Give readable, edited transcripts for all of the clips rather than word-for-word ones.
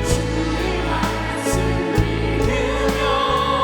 주의 말씀 믿으며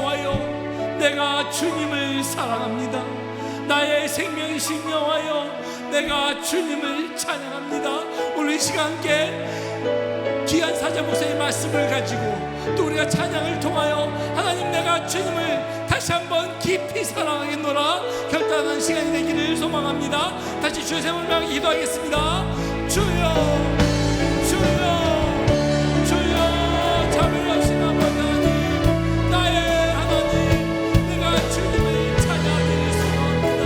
여호와여, 내가 주님을 사랑합니다. 나의 생명이신 여호와여, 내가 주님을 찬양합니다. 오늘 이 시간 함께 귀한 사자 목사의 말씀을 가지고 또 우리가 찬양을 통하여 하나님, 내가 주님을 다시 한번 깊이 사랑하겠노라 결단하는 시간이 되기를 소망합니다. 다시 주의 세움을 향해 기도하겠습니다. 주여, 주여, 주여, 자비로우신 아버지 하나님, 나의 하나님, 내가 주님을 찬양하기를 소망합니다.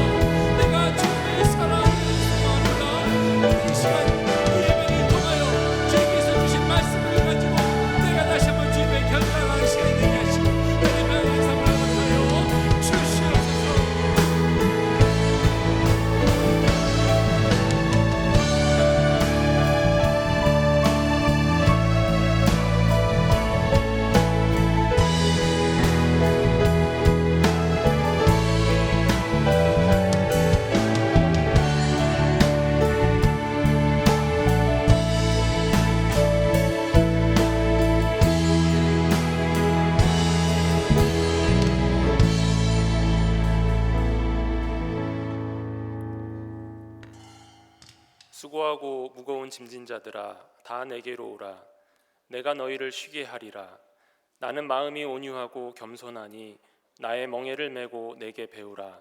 내가 주님을 사랑하기를 소망합니다. 이 시간 이 예배를 통하여 주님께서 주신 말씀을 가지고 내가 다시 한번 주님의 결단하는 시간이 되게 하시고 하나님 하나님의 삶을 허락하여 주시옵소서. 수고하고 무거운 짐진 자들아, 다 내게로 오라. 내가 너희를 쉬게 하리라. 나는 마음이 온유하고 겸손하니 나의 멍에를 메고 내게 배우라.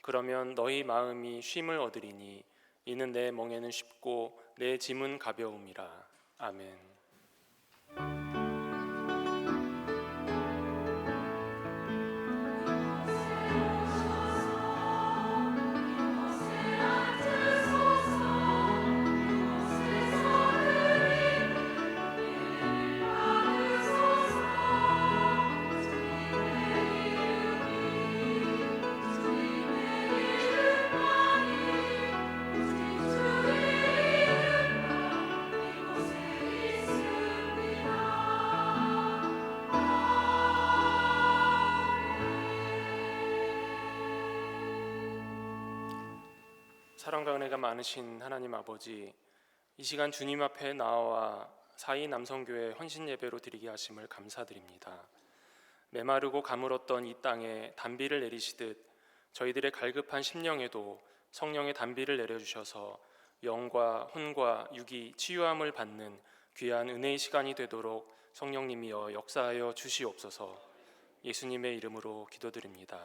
그러면 너희 마음이 쉼을 얻으리니 이는 내 멍에는 쉽고 내 짐은 가벼움이라. 아멘. 사랑과 은혜가 많으신 하나님 아버지, 이 시간 주님 앞에 나와 사이 남성교회 헌신 예배로 드리게 하심을 감사드립니다. 메마르고 가물었던 이 땅에 단비를 내리시듯 저희들의 갈급한 심령에도 성령의 단비를 내려주셔서 영과 혼과 육이 치유함을 받는 귀한 은혜의 시간이 되도록 성령님이여 역사하여 주시옵소서. 예수님의 이름으로 기도드립니다.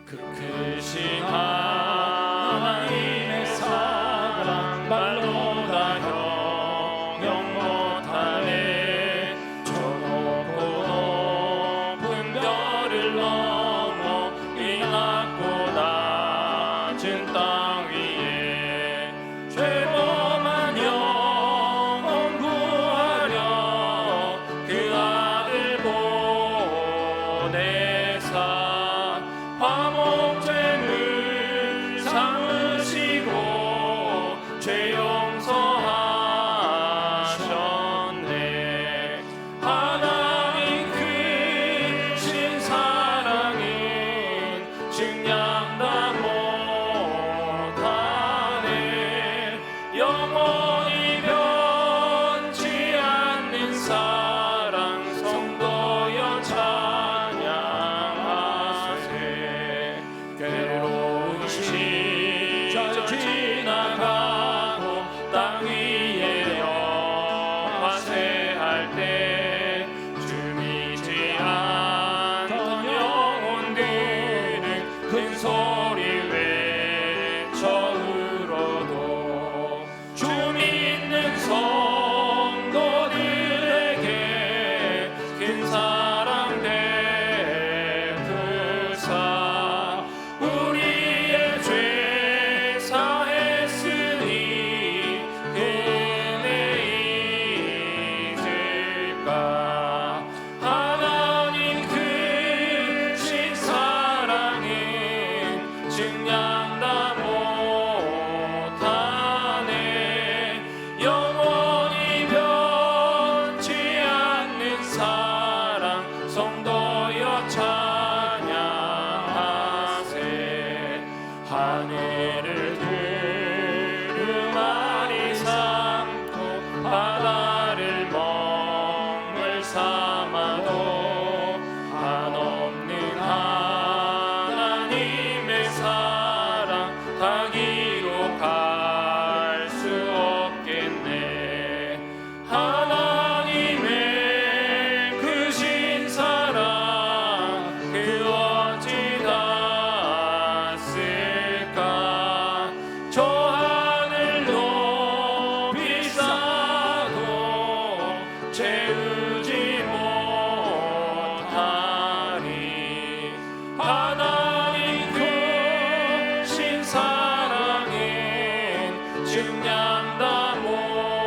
그 크신 하나님의 사랑 말로 다 형용 못하네. 저 높고 높은 별을 넘어 이 낮고 낮은 땅 위에 죄범한 영혼 구하려 그 아들 보내사 화목제물 삼으시고 죄 용서하셨네. 하나님 크신 사랑은 증량다 못하네. 영원히 변치 않는 사랑 성도여 찬양하세. 괴로운 시절 지나가고 땅 위에 영화세할 때 주 믿지 않던 영혼들은 큰 소리 외쳐 울어도 주 믿는 성도들에게 큰 사랑 베푸사 우리의 죄 사했으니 측량다 못하네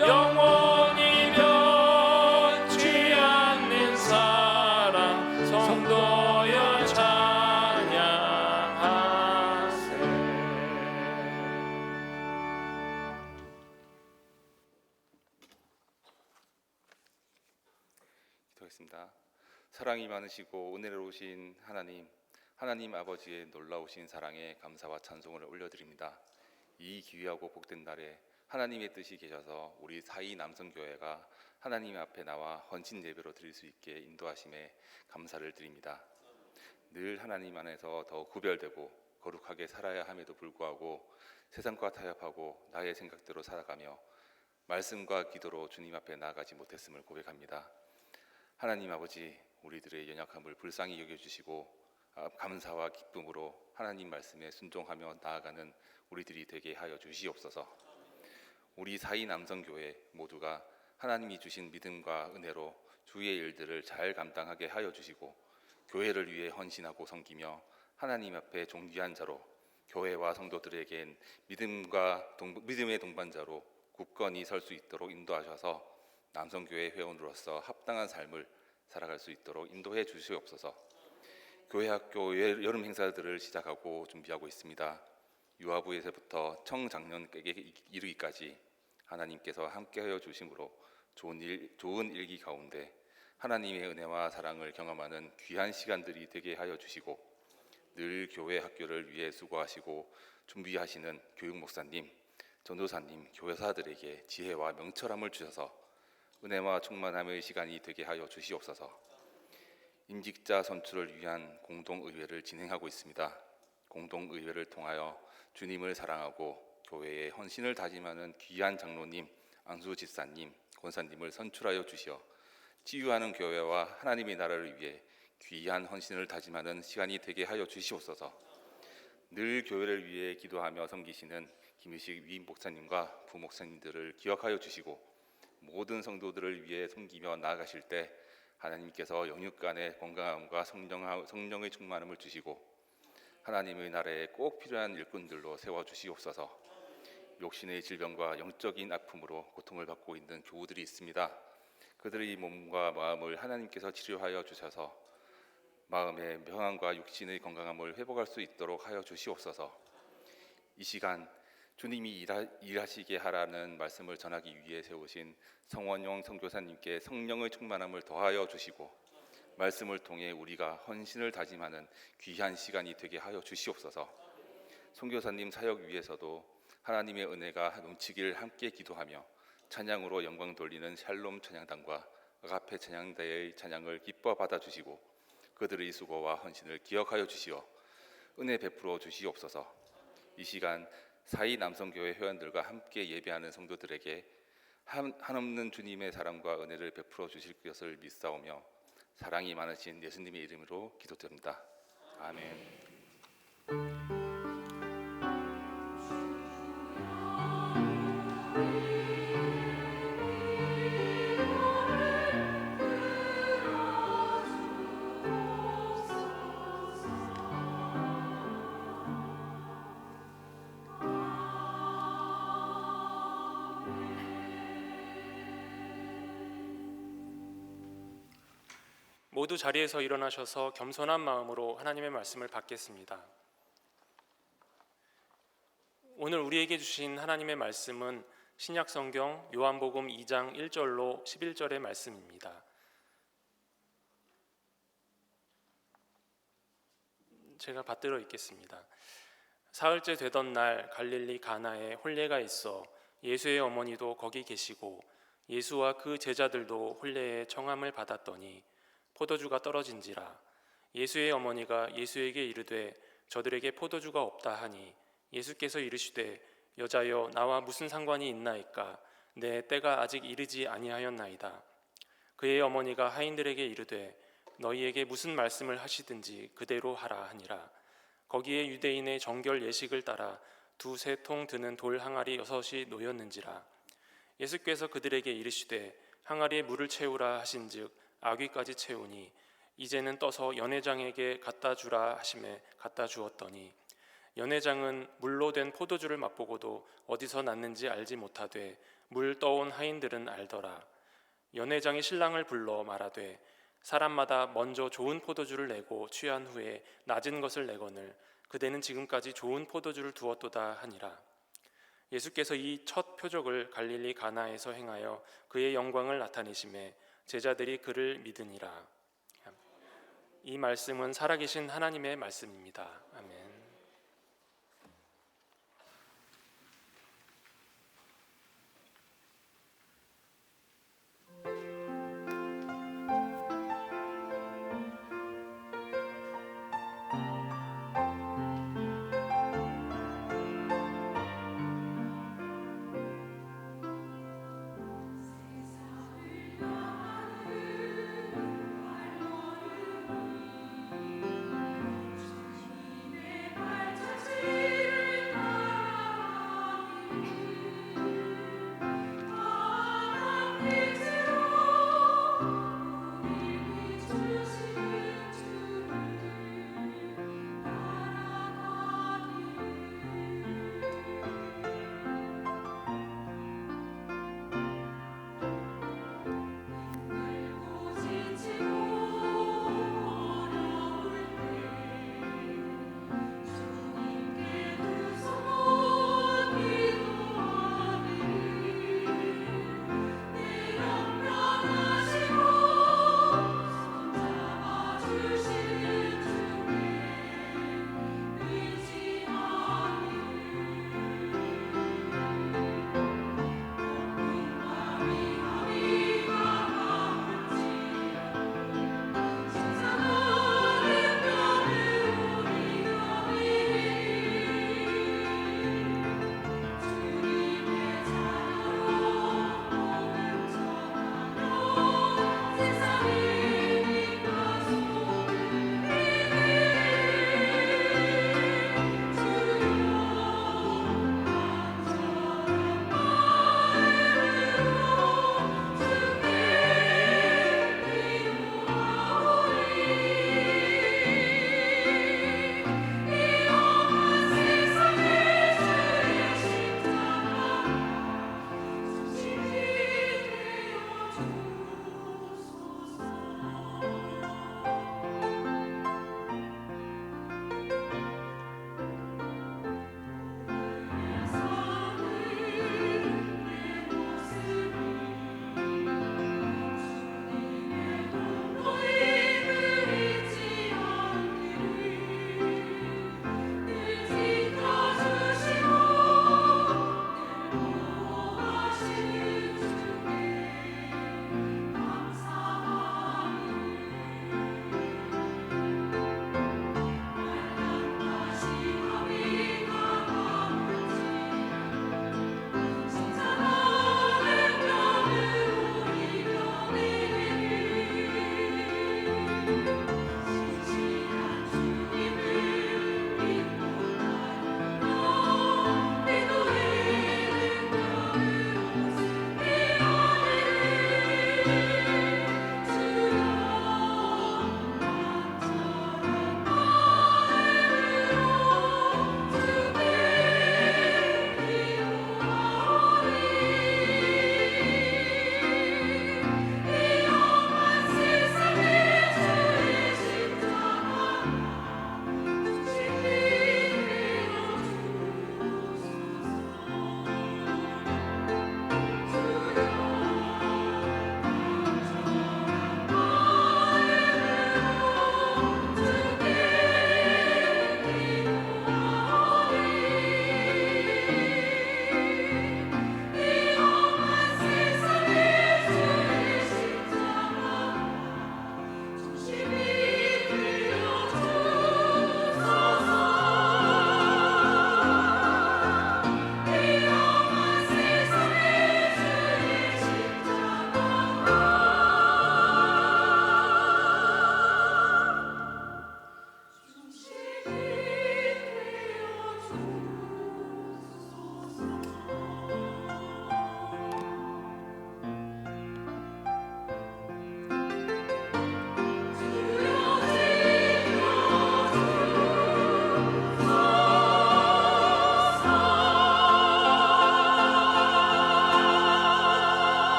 영원히 변치 않는 사랑 성도여 찬양하세. 기도하겠습니다. 사랑이 많으시고 은혜로우신 하나님 아버지의 놀라우신 사랑에 감사와 찬송을 올려드립니다. 이 귀하고 복된 날에 하나님의 뜻이 계셔서 우리 사이 남성교회가 하나님 앞에 나와 헌신 예배로 드릴 수 있게 인도하심에 감사를 드립니다. 늘 하나님 안에서 더 구별되고 거룩하게 살아야 함에도 불구하고 세상과 타협하고 나의 생각대로 살아가며 말씀과 기도로 주님 앞에 나아가지 못했음을 고백합니다. 하나님 아버지, 우리들의 연약함을 불쌍히 여겨주시고 감사와 기쁨으로 하나님 말씀에 순종하며 나아가는 우리들이 되게 하여 주시옵소서. 우리 사이 남성교회 모두가 하나님이 주신 믿음과 은혜로 주의 일들을 잘 감당하게 하여 주시고 교회를 위해 헌신하고 섬기며 하나님 앞에 존귀한 자로 교회와 성도들에겐 믿음의 동반자로 굳건히 설 수 있도록 인도하셔서 남성교회 회원으로서 합당한 삶을 살아갈 수 있도록 인도해 주시옵소서. 교회학교 여름 행사들을 시작하고 준비하고 있습니다. 유아부에서부터 청장년에게 이르기까지 하나님께서 함께하여 주심으로 좋은 일기 가운데 하나님의 은혜와 사랑을 경험하는 귀한 시간들이 되게 하여 주시고 늘 교회 학교를 위해 수고하시고 준비하시는 교육 목사님, 전도사님, 교사들에게 지혜와 명철함을 주셔서 은혜와 충만함의 시간이 되게 하여 주시옵소서. 임직자 선출을 위한 공동의회를 진행하고 있습니다. 공동의회를 통하여 주님을 사랑하고 교회에 헌신을 다짐하는 귀한 장로님, 안수 집사님, 권사님을 선출하여 주시어 치유하는 교회와 하나님의 나라를 위해 귀한 헌신을 다짐하는 시간이 되게 하여 주시옵소서. 늘 교회를 위해 기도하며 섬기시는 김유식 위임 목사님과 부목사님들을 기억하여 주시고 모든 성도들을 위해 섬기며 나아가실 때 하나님께서 영육간의 건강함과 성령의 충만함을 주시고 하나님의 나라에 꼭 필요한 일꾼들로 세워주시옵소서. 육신의 질병과 영적인 아픔으로 고통을 받고 있는 교우들이 있습니다. 그들의 몸과 마음을 하나님께서 치료하여 주셔서 마음의 평안과 육신의 건강함을 회복할 수 있도록 하여 주시옵소서. 이 시간 주님이 일하시게 하라는 말씀을 전하기 위해 세우신 성원용 선교사님께 성령의 충만함을 더하여 주시고 말씀을 통해 우리가 헌신을 다짐하는 귀한 시간이 되게 하여 주시옵소서. 선교사님 사역 위에서도 하나님의 은혜가 넘치길 함께 기도하며 찬양으로 영광 돌리는 샬롬 찬양단과 아가페 찬양대의 찬양을 기뻐 받아주시고 그들의 수고와 헌신을 기억하여 주시어 은혜 베풀어 주시옵소서. 이 시간 사이 남성교회 회원들과 함께 예배하는 성도들에게 한없는 주님의 사랑과 은혜를 베풀어 주실 것을 믿사오며 사랑이 많으신 예수님의 이름으로 기도드립니다. 아멘. 모두 자리에서 일어나셔서 겸손한 마음으로 하나님의 말씀을 받겠습니다. 오늘 우리에게 주신 하나님의 말씀은 신약성경 요한복음 2장 1절로 11절의 말씀입니다. 제가 받들어 읽겠습니다. 사흘째 되던 날 갈릴리 가나에 혼례가 있어 예수의 어머니도 거기 계시고 예수와 그 제자들도 혼례의 청함을 받았더니 포도주가 떨어진지라. 예수의 어머니가 예수에게 이르되 저들에게 포도주가 없다 하니 예수께서 이르시되 여자여 나와 무슨 상관이 있나이까 내 때가 아직 이르지 아니하였나이다. 그의 어머니가 하인들에게 이르되 너희에게 무슨 말씀을 하시든지 그대로 하라 하니라. 거기에 유대인의 정결 예식을 따라 2-3통 드는 돌 항아리 6이 놓였는지라. 예수께서 그들에게 이르시되 항아리에 물을 채우라 하신즉 아귀까지 채우니 이제는 떠서 연회장에게 갖다 주라 하심에 갖다 주었더니 연회장은 물로 된 포도주를 맛보고도 어디서 났는지 알지 못하되 물 떠온 하인들은 알더라. 연회장이 신랑을 불러 말하되 사람마다 먼저 좋은 포도주를 내고 취한 후에 낮은 것을 내거늘 그대는 지금까지 좋은 포도주를 두었도다 하니라. 예수께서 이 첫 표적을 갈릴리 가나에서 행하여 그의 영광을 나타내심에 제자들이 그를 믿으니라. 이 말씀은 살아계신 하나님의 말씀입니다. 아멘.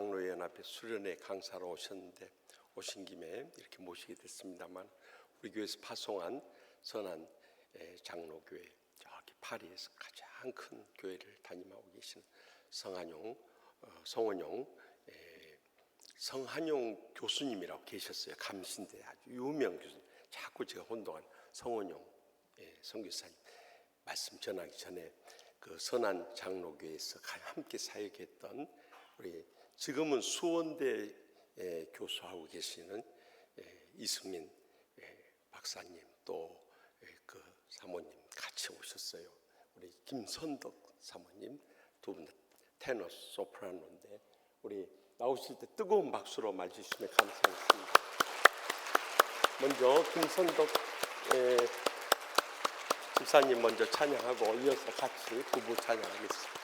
장로연합회 수련회 강사로 오셨는데 오신 김에 이렇게 모시게 됐습니다만, 우리 교회에서 파송한 선한 장로교회, 저기 파리에서 가장 큰 교회를 담임하고 계시는 성한용 교수님이라고 계셨어요. 감신대 아주 유명 교수님. 자꾸 제가 혼동한 성원용 선교사님 말씀 전하기 전에 그 선한 장로교회에서 함께 사역했던 우리 지금은 수원대 교수하고 계시는 이승민 박사님, 또 그 사모님 같이 오셨어요. 우리 김선덕 사모님, 두 분 테너 소프라노인데 우리 나오실 때 뜨거운 박수로 맞으시면 감사하겠습니다. 먼저 김선덕 집사님 먼저 찬양하고 이어서 같이 부부 찬양하겠습니다.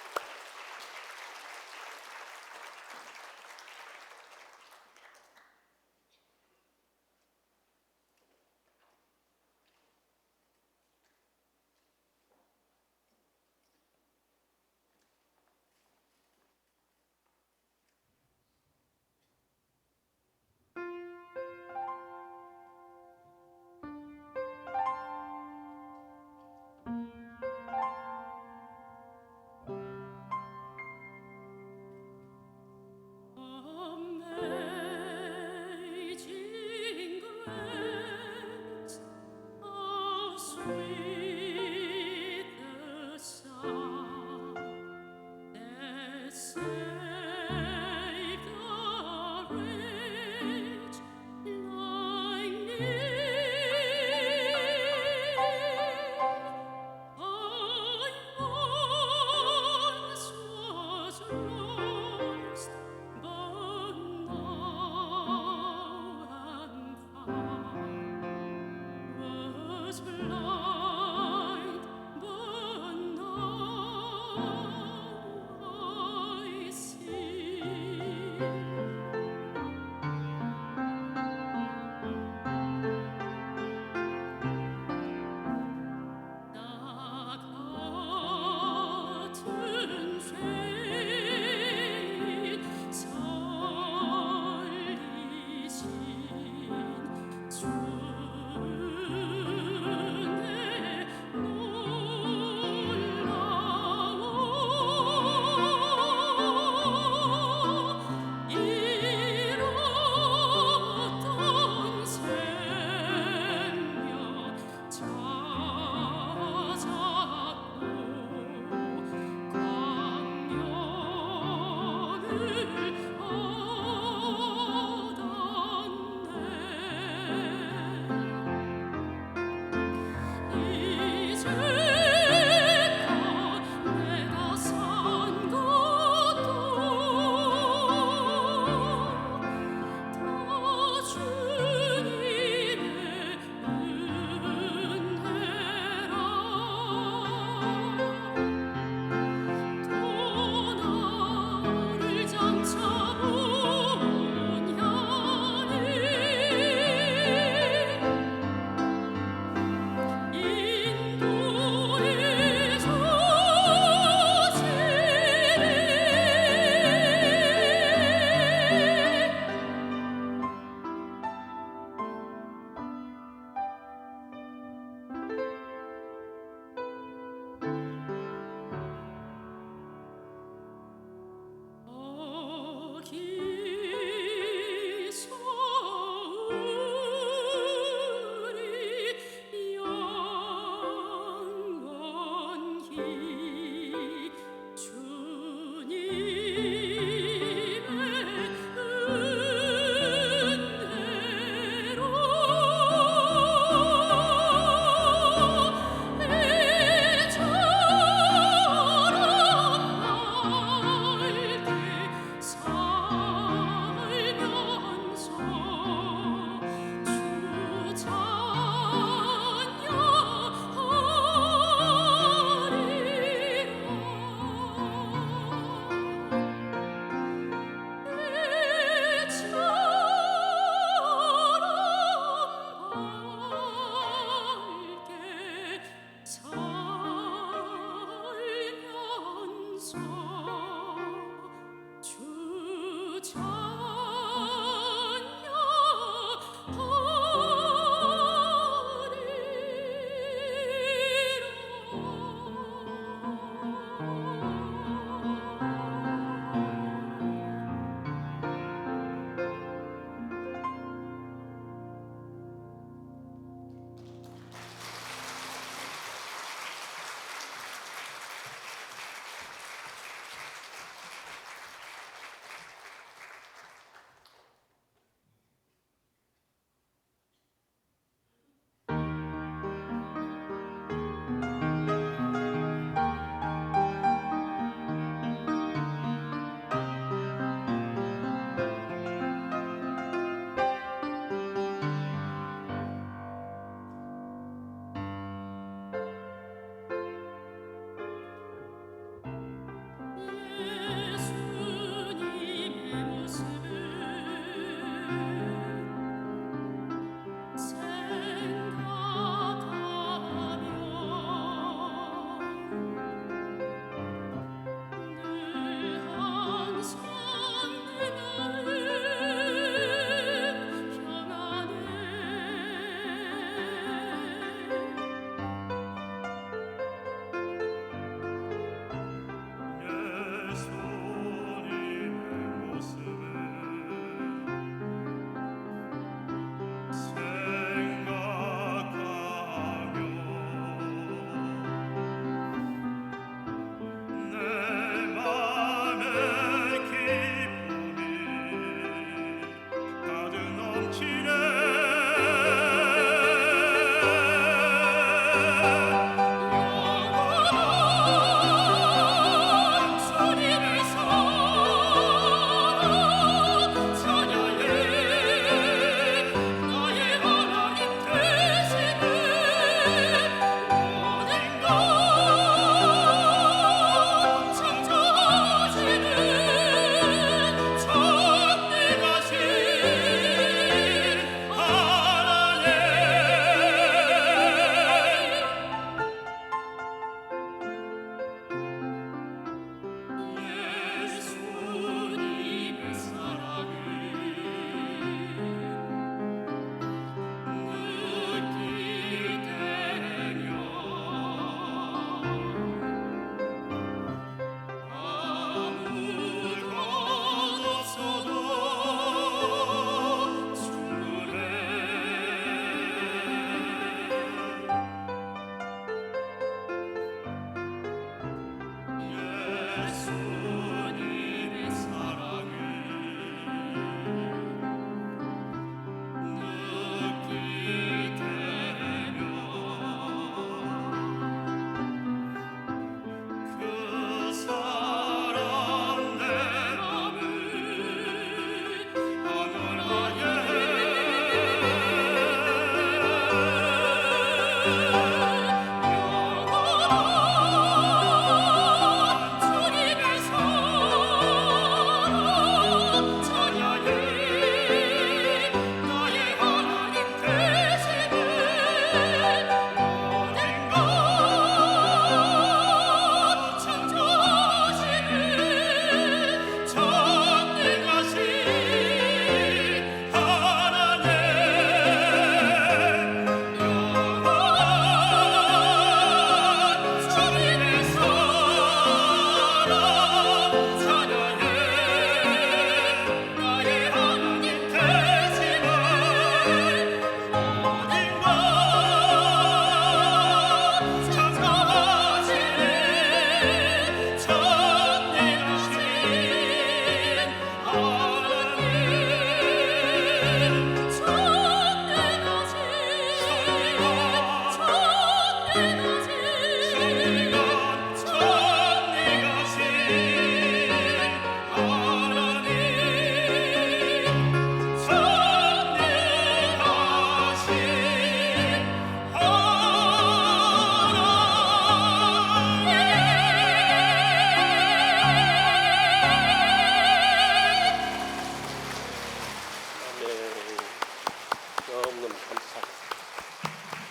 너무너무 감사합니다.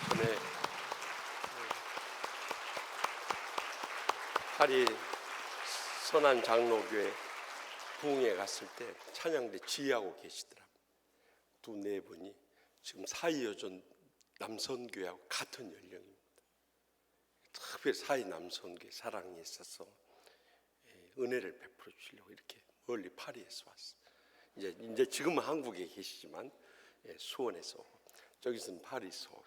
전에 파리 선한 장로교회 부흥회 갔을 때 찬양대 지휘하고 계시더라고요. 두 네 분이 지금 사이여전 남선교회하고 같은 연령입니다. 특별히 사이 남선교회 사랑이 있어서 은혜를 베풀어 주려고 이렇게 멀리 파리에서 왔어요. 이제 지금은 한국에 계시지만 수원에서 오고 저기서는 파리에서 오고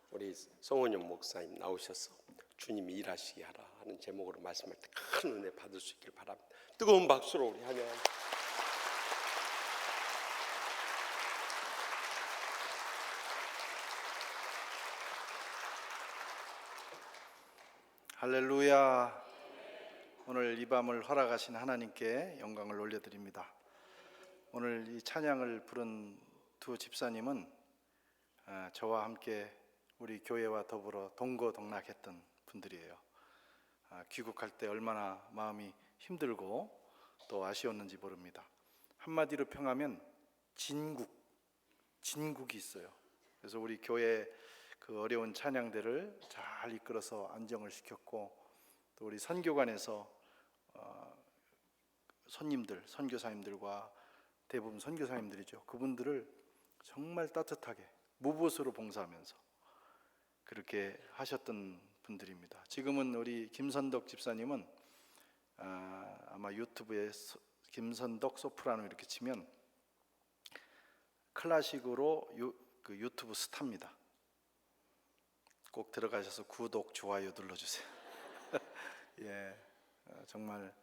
우리 성원영 목사님 나오셔서 주님이 일하시게 하라 하는 제목으로 말씀할 때 큰 은혜 받을 수 있길 바랍니다. 뜨거운 박수로 우리 환영합니다. 할렐루야. 오늘 이 밤을 허락하신 하나님께 영광을 올려드립니다. 오늘 이 찬양을 부른 두 집사님은 저와 함께 우리 교회와 더불어 동거동락했던 분들이에요. 귀국할 때 얼마나 마음이 힘들고 또 아쉬웠는지 모릅니다. 한마디로 평하면 진국이 있어요. 그래서 우리 교회 그 어려운 찬양대를 잘 이끌어서 안정을 시켰고, 또 우리 선교관에서 손님들, 선교사님들과 대부분 선교사님들이죠. 그분들을 정말 따뜻하게 무보수로 봉사하면서 그렇게 하셨던 분들입니다. 지금은 우리 김선덕 집사님은 아마 유튜브에 김선덕 소프라노 이렇게 치면 클래식으로 그 유튜브 스타입니다. 꼭 들어가셔서 구독, 좋아요 눌러주세요. 예, 정말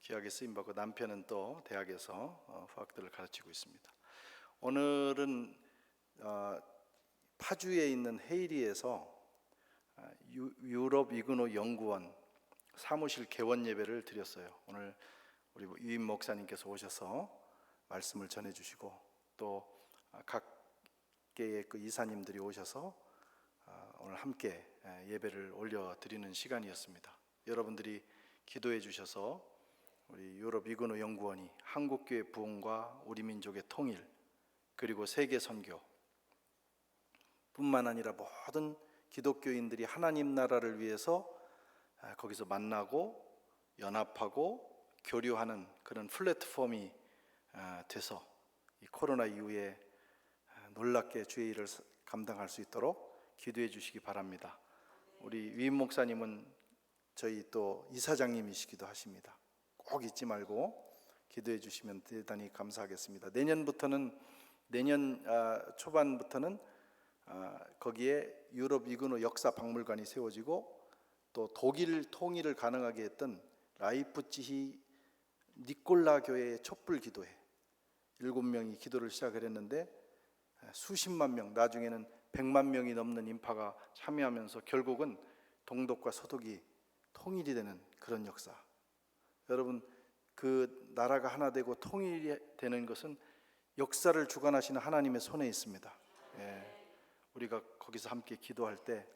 귀하게 쓰임받고, 남편은 또 대학에서 화학들을 가르치고 있습니다. 오늘은 파주에 있는 헤이리에서 유럽 이그노 연구원 사무실 개원 예배를 드렸어요. 오늘 우리 유임 목사님께서 오셔서 말씀을 전해주시고, 또 각계의 그 이사님들이 오셔서 오늘 함께 예배를 올려드리는 시간이었습니다. 여러분들이 기도해 주셔서 우리 유럽 이그노 연구원이 한국교회 부흥과 우리 민족의 통일, 그리고 세계 선교 뿐만 아니라 모든 기독교인들이 하나님 나라를 위해서 거기서 만나고 연합하고 교류하는 그런 플랫폼이 돼서 이 코로나 이후에 놀랍게 주의 일을 감당할 수 있도록 기도해 주시기 바랍니다. 우리 위임 목사님은 저희 또 이사장님이시기도 하십니다. 꼭 잊지 말고 기도해 주시면 대단히 감사하겠습니다. 내년 초반부터는 거기에 유럽 이그노 역사 박물관이 세워지고, 또 독일 통일을 가능하게 했던 라이프치히 니콜라 교회의 촛불 기도회 7명이 기도를 시작을 했는데 수십만 명, 나중에는 100만 명이 넘는 인파가 참여하면서 결국은 동독과 서독이 통일이 되는 그런 역사. 여러분, 그 나라가 하나 되고 통일이 되는 것은 역사를 주관하시는 하나님의 손에 있습니다. 우리가 거기서 함께 기도할 때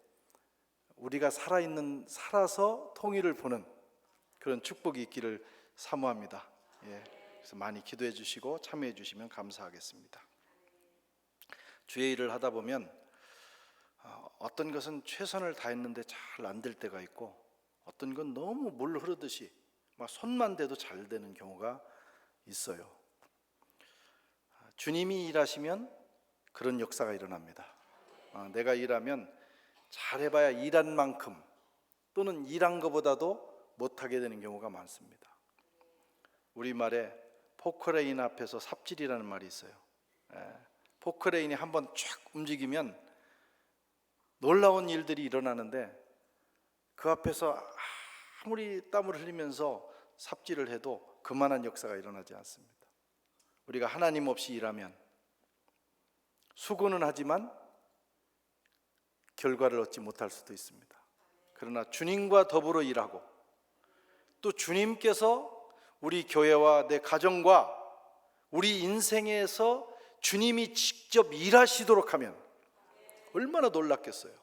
우리가 살아서 통일을 보는 그런 축복이 있기를 사모합니다. 그래서 많이 기도해 주시고 참여해 주시면 감사하겠습니다. 주의 일을 하다 보면 어떤 것은 최선을 다했는데 잘 안 될 때가 있고, 어떤 건 너무 물 흐르듯이 막 손만 대도 잘 되는 경우가 있어요. 주님이 일하시면 그런 역사가 일어납니다. 내가 일하면 잘해봐야 일한 만큼 또는 일한 것보다도 못하게 되는 경우가 많습니다. 우리말에 포크레인 앞에서 삽질이라는 말이 있어요. 포크레인이 한번 쫙 움직이면 놀라운 일들이 일어나는데, 그 앞에서 아무리 땀을 흘리면서 삽질을 해도 그만한 역사가 일어나지 않습니다. 우리가 하나님 없이 일하면 수고는 하지만 결과를 얻지 못할 수도 있습니다. 그러나 주님과 더불어 일하고, 또 주님께서 우리 교회와 내 가정과 우리 인생에서 주님이 직접 일하시도록 하면 얼마나 놀랍겠어요.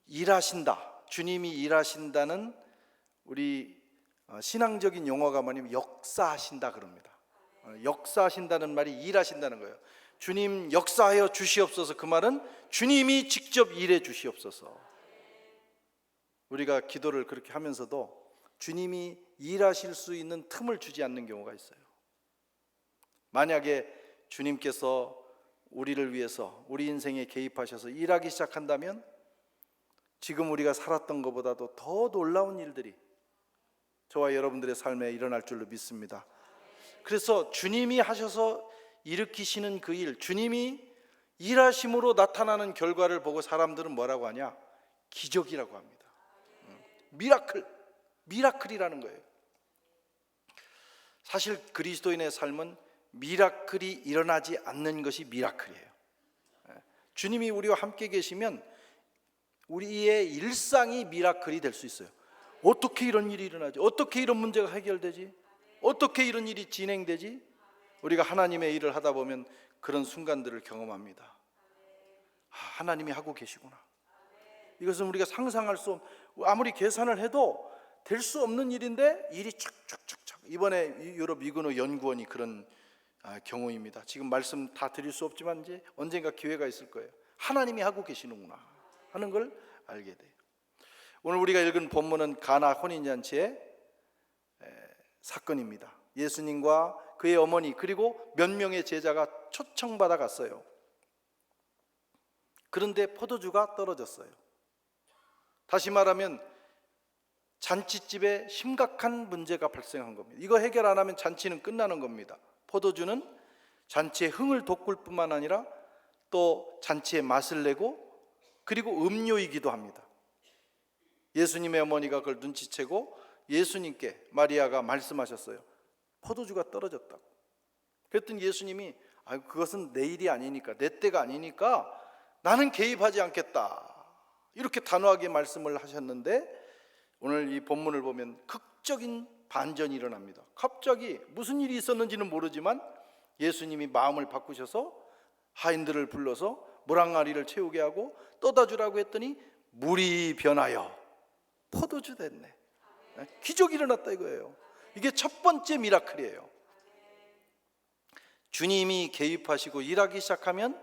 일하신다, 주님이 일하신다는 우리 신앙적인 용어가 뭐냐면 역사하신다 그럽니다. 역사하신다는 말이 일하신다는 거예요. 주님 역사하여 주시옵소서. 그 말은 주님이 직접 일해 주시옵소서. 우리가 기도를 그렇게 하면서도 주님이 일하실 수 있는 틈을 주지 않는 경우가 있어요. 만약에 주님께서 우리를 위해서 우리 인생에 개입하셔서 일하기 시작한다면 지금 우리가 살았던 것보다도 더 놀라운 일들이 저와 여러분들의 삶에 일어날 줄로 믿습니다. 그래서 주님이 하셔서 일으키시는 그 일, 주님이 일하심으로 나타나는 결과를 보고 사람들은 뭐라고 하냐? 기적이라고 합니다. 미라클이라는 거예요. 사실 그리스도인의 삶은 미라클이 일어나지 않는 것이 미라클이에요. 주님이 우리와 함께 계시면 우리의 일상이 미라클이 될 수 있어요. 어떻게 이런 일이 일어나지? 어떻게 이런 문제가 해결되지? 어떻게 이런 일이 진행되지? 우리가 하나님의 일을 하다 보면 그런 순간들을 경험합니다. 하나님이 하고 계시구나. 이것은 우리가 상상할 수 아무리 계산을 해도 될 수 없는 일인데 일이 착착착착. 이번에 유럽 이그노 연구원이 그런 경우입니다. 지금 말씀 다 드릴 수 없지만 이제 언젠가 기회가 있을 거예요. 하나님이 하고 계시는구나 하는 걸 알게 돼요. 오늘 우리가 읽은 본문은 가나 혼인잔치의 사건입니다. 예수님과 그의 어머니 그리고 몇 명의 제자가 초청받아 갔어요. 그런데 포도주가 떨어졌어요. 다시 말하면 잔치집에 심각한 문제가 발생한 겁니다. 이거 해결 안 하면 잔치는 끝나는 겁니다. 포도주는 잔치의 흥을 돋굴 뿐만 아니라 또 잔치의 맛을 내고 그리고 음료이기도 합니다. 예수님의 어머니가 그걸 눈치채고 예수님께 마리아가 말씀하셨어요. 포도주가 떨어졌다고. 그랬더니 예수님이 그것은 내 일이 아니니까, 내 때가 아니니까 나는 개입하지 않겠다, 이렇게 단호하게 말씀을 하셨는데 오늘 이 본문을 보면 극적인 반전이 일어납니다. 갑자기 무슨 일이 있었는지는 모르지만 예수님이 마음을 바꾸셔서 하인들을 불러서 물항아리를 채우게 하고 떠다 주라고 했더니 물이 변하여 포도주 됐네. 기적이 일어났다 이거예요. 이게 첫 번째 미라클이에요. 주님이 개입하시고 일하기 시작하면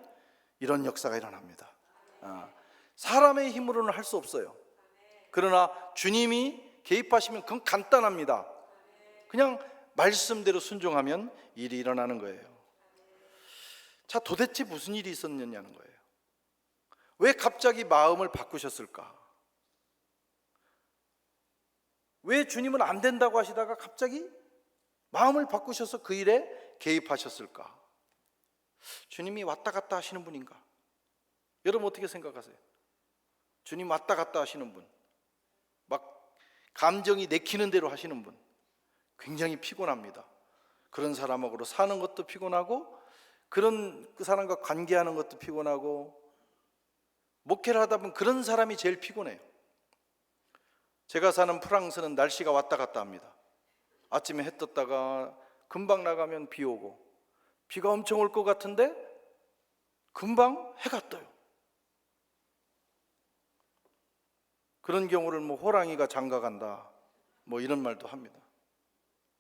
이런 역사가 일어납니다. 사람의 힘으로는 할 수 없어요. 그러나 주님이 개입하시면 그건 간단합니다. 그냥 말씀대로 순종하면 일이 일어나는 거예요. 자, 도대체 무슨 일이 있었느냐는 거예요. 왜 갑자기 마음을 바꾸셨을까? 왜 주님은 안 된다고 하시다가 갑자기 마음을 바꾸셔서 그 일에 개입하셨을까? 주님이 왔다 갔다 하시는 분인가? 여러분 어떻게 생각하세요? 주님 왔다 갔다 하시는 분, 막 감정이 내키는 대로 하시는 분, 굉장히 피곤합니다. 그런 사람하고 사는 것도 피곤하고 그런 그 사람과 관계하는 것도 피곤하고 목회를 하다 보면 그런 사람이 제일 피곤해요. 제가 사는 프랑스는 날씨가 왔다 갔다 합니다. 아침에 해 떴다가 금방 나가면 비 오고, 비가 엄청 올 것 같은데 금방 해가 떠요. 그런 경우를 호랑이가 장가간다 이런 말도 합니다.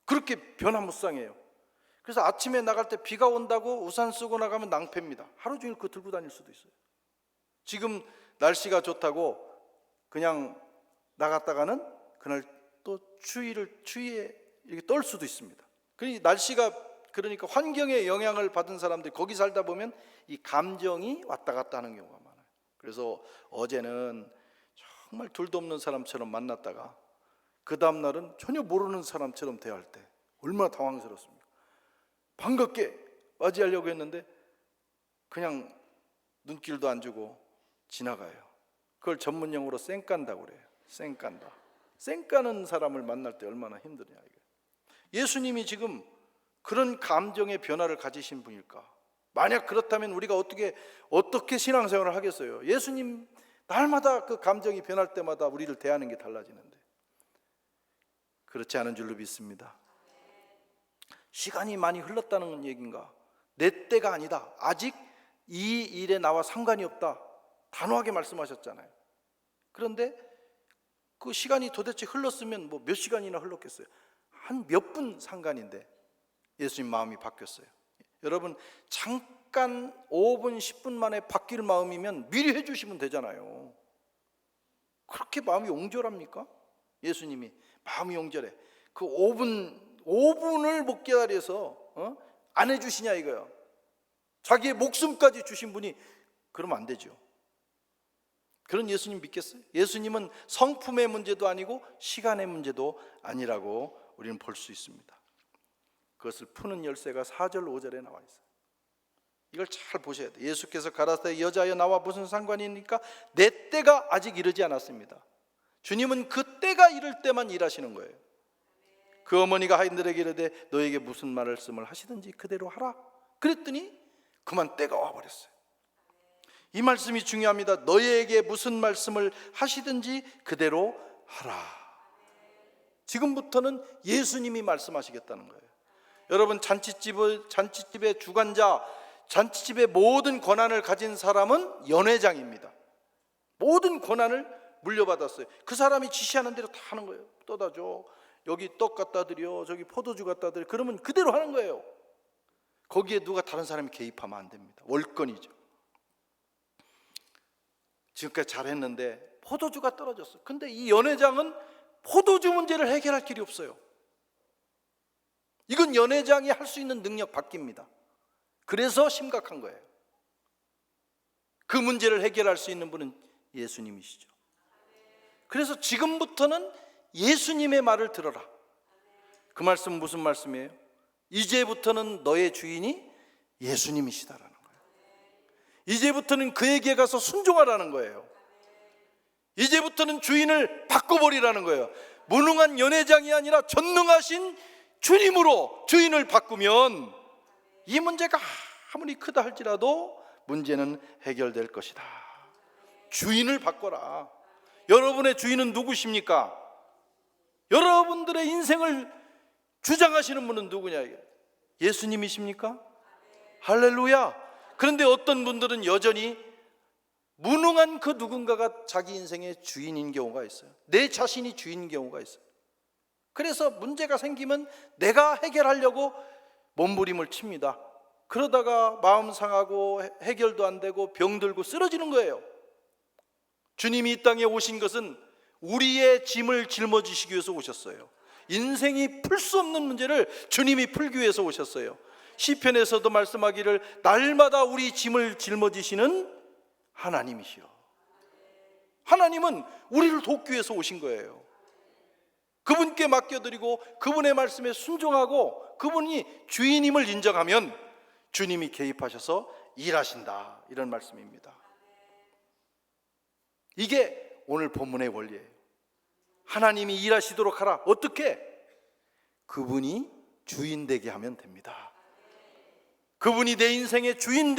그렇게 변화무쌍해요. 그래서 아침에 나갈 때 비가 온다고 우산 쓰고 나가면 낭패입니다. 하루 종일 그거 들고 다닐 수도 있어요. 지금 날씨가 좋다고 그냥 나갔다가는 그날 또 추위에 이렇게 떨 수도 있습니다. 그러니까 환경에 영향을 받은 사람들이 거기 살다 보면 이 감정이 왔다 갔다 하는 경우가 많아요. 그래서 어제는 정말 둘도 없는 사람처럼 만났다가 그 다음 날은 전혀 모르는 사람처럼 대할 때 얼마나 당황스럽습니까? 반갑게 맞이하려고 했는데 그냥 눈길도 안 주고 지나가요. 그걸 전문용어로 쌩깐다고 그래요. 쌩깐다. 쌩까는 사람을 만날 때 얼마나 힘드냐 이게. 예수님이 지금 그런 감정의 변화를 가지신 분일까? 만약 그렇다면 우리가 어떻게 신앙생활을 하겠어요? 예수님 날마다 그 감정이 변할 때마다 우리를 대하는 게 달라지는데 그렇지 않은 줄로 믿습니다. 시간이 많이 흘렀다는 얘기인가? 내 때가 아니다. 아직 이 일에 나와 상관이 없다. 단호하게 말씀하셨잖아요. 그런데 그 시간이 도대체 흘렀으면 몇 시간이나 흘렀겠어요? 한 몇 분 상관인데 예수님 마음이 바뀌었어요. 여러분, 잠깐 5분 10분 만에 바뀔 마음이면 미리 해주시면 되잖아요. 그렇게 마음이 옹졸합니까? 예수님이 마음이 옹졸해. 그 5분을 못 기다려서 안 해주시냐 이거야. 자기의 목숨까지 주신 분이 그러면 안 되죠. 그런 예수님 믿겠어요? 예수님은 성품의 문제도 아니고 시간의 문제도 아니라고 우리는 볼 수 있습니다. 그것을 푸는 열쇠가 4절 5절에 나와 있어요. 이걸 잘 보셔야 돼요. 예수께서 가라사대 여자여 나와 무슨 상관이니까 내 때가 아직 이르지 않았습니다. 주님은 그 때가 이를 때만 일하시는 거예요. 그 어머니가 하인들에게 이르되 너에게 무슨 말씀을 하시든지 그대로 하라. 그랬더니 그만 때가 와버렸어요. 이 말씀이 중요합니다. 너희에게 무슨 말씀을 하시든지 그대로 하라. 지금부터는 예수님이 말씀하시겠다는 거예요. 여러분, 잔치집의 주관자, 잔치집의 모든 권한을 가진 사람은 연회장입니다. 모든 권한을 물려받았어요. 그 사람이 지시하는 대로 다 하는 거예요. 떠다 줘, 여기 떡 갖다 드려, 저기 포도주 갖다 드려. 그러면 그대로 하는 거예요. 거기에 누가 다른 사람이 개입하면 안 됩니다. 월권이죠. 지금까지 잘했는데 포도주가 떨어졌어. 근데 이 연회장은 포도주 문제를 해결할 길이 없어요. 이건 연회장이 할 수 있는 능력 밖입니다. 그래서 심각한 거예요. 그 문제를 해결할 수 있는 분은 예수님이시죠. 그래서 지금부터는 예수님의 말을 들어라. 그 말씀은 무슨 말씀이에요? 이제부터는 너의 주인이 예수님이시다라는 거예요. 이제부터는 그에게 가서 순종하라는 거예요. 이제부터는 주인을 바꿔버리라는 거예요. 무능한 연회장이 아니라 전능하신 주님으로 주인을 바꾸면 이 문제가 아무리 크다 할지라도 문제는 해결될 것이다. 주인을 바꿔라. 여러분의 주인은 누구십니까? 여러분들의 인생을 주장하시는 분은 누구냐? 예수님이십니까? 할렐루야. 그런데 어떤 분들은 여전히 무능한 그 누군가가 자기 인생의 주인인 경우가 있어요. 내 자신이 주인인 경우가 있어요. 그래서 문제가 생기면 내가 해결하려고 몸부림을 칩니다. 그러다가 마음 상하고 해결도 안 되고 병들고 쓰러지는 거예요. 주님이 이 땅에 오신 것은 우리의 짐을 짊어지시기 위해서 오셨어요. 인생이 풀 수 없는 문제를 주님이 풀기 위해서 오셨어요. 시편에서도 말씀하기를 날마다 우리 짐을 짊어지시는 하나님이시여. 하나님은 우리를 돕기 위해서 오신 거예요. 그분께 맡겨드리고 그분의 말씀에 순종하고 그분이 주인임을 인정하면 주님이 개입하셔서 일하신다, 이런 말씀입니다. 이게 오늘 본문의 원리예요. 하나님이 일하시도록 하라. 어떻게? 그분이 주인 되게 하면 됩니다. 그분이 내 인생의 주인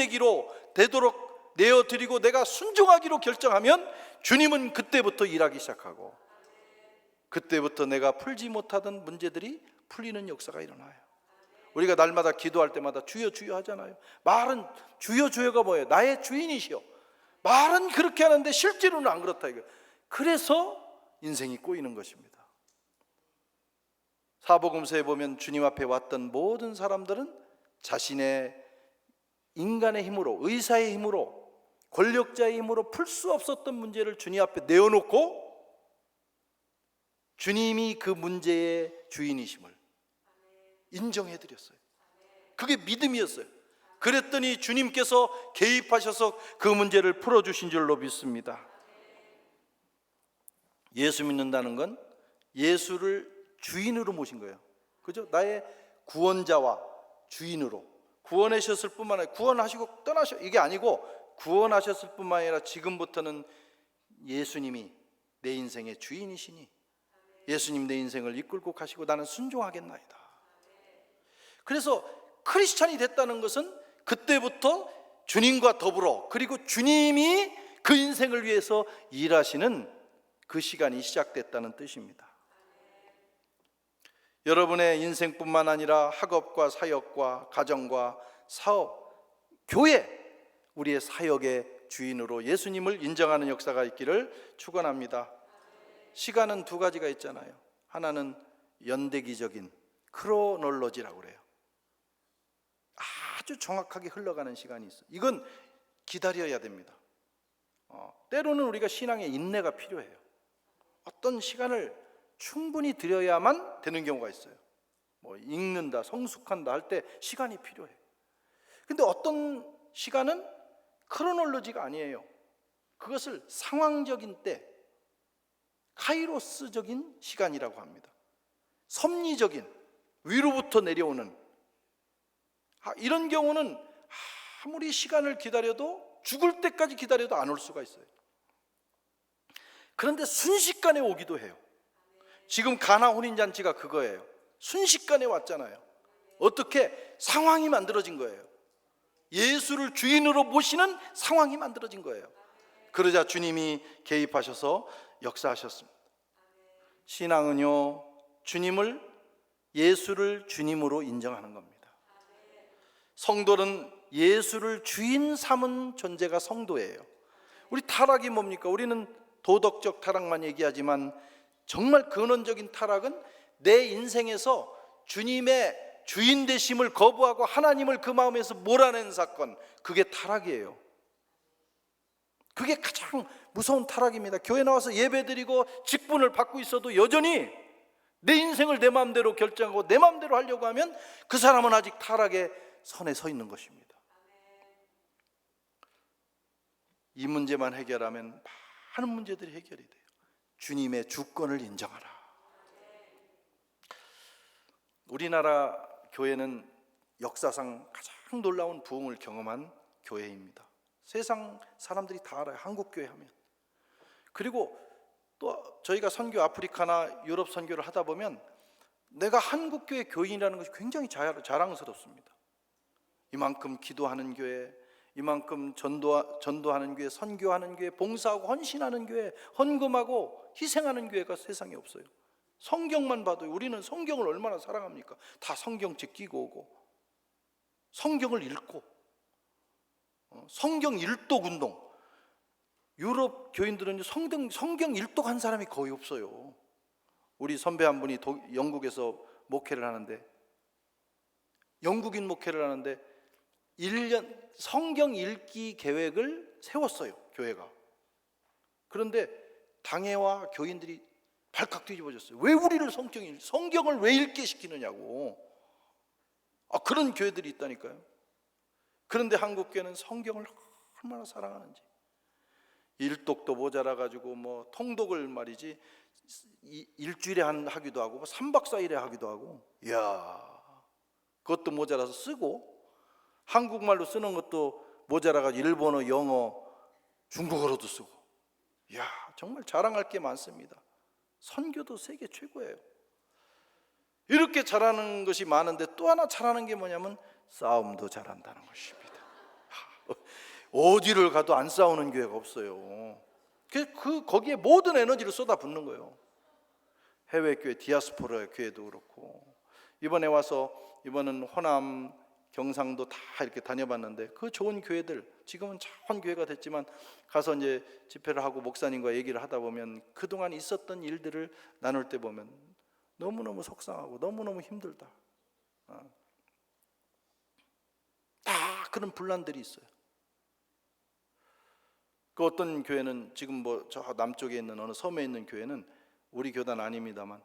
되도록 내어드리고 내가 순종하기로 결정하면 주님은 그때부터 일하기 시작하고 그때부터 내가 풀지 못하던 문제들이 풀리는 역사가 일어나요. 우리가 날마다 기도할 때마다 주여 주여 하잖아요. 말은 주여 주여가 뭐예요? 나의 주인이시여. 말은 그렇게 하는데 실제로는 안 그렇다 이거. 그래서 인생이 꼬이는 것입니다. 사복음서에 보면 주님 앞에 왔던 모든 사람들은 자신의 인간의 힘으로, 의사의 힘으로, 권력자의 힘으로 풀 수 없었던 문제를 주님 앞에 내어놓고 주님이 그 문제의 주인이심을 인정해드렸어요. 그게 믿음이었어요. 그랬더니 주님께서 개입하셔서 그 문제를 풀어주신 줄로 믿습니다. 예수 믿는다는 건 예수를 주인으로 모신 거예요. 그죠? 나의 구원자와 주인으로 구원하셨을 뿐만 아니라 구원하시고 떠나셔 이게 아니고 구원하셨을 뿐만 아니라 지금부터는 예수님이 내 인생의 주인이시니 예수님 내 인생을 이끌고 가시고 나는 순종하겠나이다. 그래서 크리스찬이 됐다는 것은 그때부터 주님과 더불어 그리고 주님이 그 인생을 위해서 일하시는 그 시간이 시작됐다는 뜻입니다. 여러분의 인생뿐만 아니라 학업과 사역과 가정과 사업, 교회, 우리의 사역의 주인으로 예수님을 인정하는 역사가 있기를 축원합니다. 시간은 두 가지가 있잖아요. 하나는 연대기적인 크로놀로지라고 그래요. 아주 정확하게 흘러가는 시간이 있어요. 이건 기다려야 됩니다. 때로는 우리가 신앙에 인내가 필요해요. 어떤 시간을 충분히 들여야만 되는 경우가 있어요. 뭐 읽는다, 성숙한다 할 때 시간이 필요해요. 근데 어떤 시간은 크로놀로지가 아니에요. 그것을 상황적인 때, 카이로스적인 시간이라고 합니다. 섭리적인, 위로부터 내려오는, 이런 경우는 아무리 시간을 기다려도, 죽을 때까지 기다려도 안 올 수가 있어요. 그런데 순식간에 오기도 해요. 지금 가나 혼인잔치가 그거예요. 순식간에 왔잖아요. 어떻게? 상황이 만들어진 거예요. 예수를 주인으로 모시는 상황이 만들어진 거예요. 그러자 주님이 개입하셔서 역사하셨습니다. 신앙은요, 예수를 주님으로 인정하는 겁니다. 성도는 예수를 주인 삼은 존재가 성도예요. 우리 타락이 뭡니까? 우리는 도덕적 타락만 얘기하지만 정말 근원적인 타락은 내 인생에서 주님의 주인 되심을 거부하고 하나님을 그 마음에서 몰아낸 사건, 그게 타락이에요. 그게 가장 무서운 타락입니다. 교회 나와서 예배드리고 직분을 받고 있어도 여전히 내 인생을 내 마음대로 결정하고 내 마음대로 하려고 하면 그 사람은 아직 타락의 선에 서 있는 것입니다. 이 문제만 해결하면 많은 문제들이 해결이 돼요. 주님의 주권을 인정하라. 우리나라 교회는 역사상 가장 놀라운 부흥을 경험한 교회입니다. 세상 사람들이 다 알아요. 한국 교회 하면. 그리고 또 저희가 선교 아프리카나 유럽 선교를 하다 보면 내가 한국 교회 교인이라는 것이 굉장히 자랑스럽습니다. 이만큼 기도하는 교회, 이만큼 전도하는 교회, 선교하는 교회, 봉사하고 헌신하는 교회, 헌금하고 희생하는 교회가 세상에 없어요. 성경만 봐도 우리는 성경을 얼마나 사랑합니까? 다 성경책 끼고 오고 성경을 읽고 성경 일독 운동. 유럽 교인들은 성경 일독한 사람이 거의 없어요. 우리 선배 한 분이 영국에서 목회를 하는데, 영국인 목회를 하는데 1년 성경 읽기 계획을 세웠어요, 교회가. 그런데 당회와 교인들이 발칵 뒤집어졌어요. 왜 우리를 성경을 왜 읽게 시키느냐고. 그런 교회들이 있다니까요. 그런데 한국 교회는 성경을 얼마나 사랑하는지. 일독도 모자라가지고 뭐 통독을 말이지 일주일에 하기도 하고 3박 4일에 하기도 하고, 이야, 그것도 모자라서 쓰고, 한국말로 쓰는 것도 모자라가지고 일본어, 영어, 중국어로도 쓰고, 이야, 정말 자랑할 게 많습니다. 선교도 세계 최고예요. 이렇게 잘하는 것이 많은데 또 하나 잘하는 게 뭐냐면 싸움도 잘한다는 것입니다. 어디를 가도 안 싸우는 교회가 없어요. 거기에 모든 에너지를 쏟아붓는 거예요. 해외 교회, 디아스포라 교회도 그렇고, 이번은 호남, 경상도 다 이렇게 다녀봤는데 그 좋은 교회들, 지금은 작은 교회가 됐지만 가서 이제 집회를 하고 목사님과 얘기를 하다 보면 그동안 있었던 일들을 나눌 때 보면 너무너무 속상하고 너무너무 힘들다. 다 그런 분란들이 있어요. 그 어떤 교회는 지금 저 남쪽에 있는 어느 섬에 있는 교회는 우리 교단 아닙니다만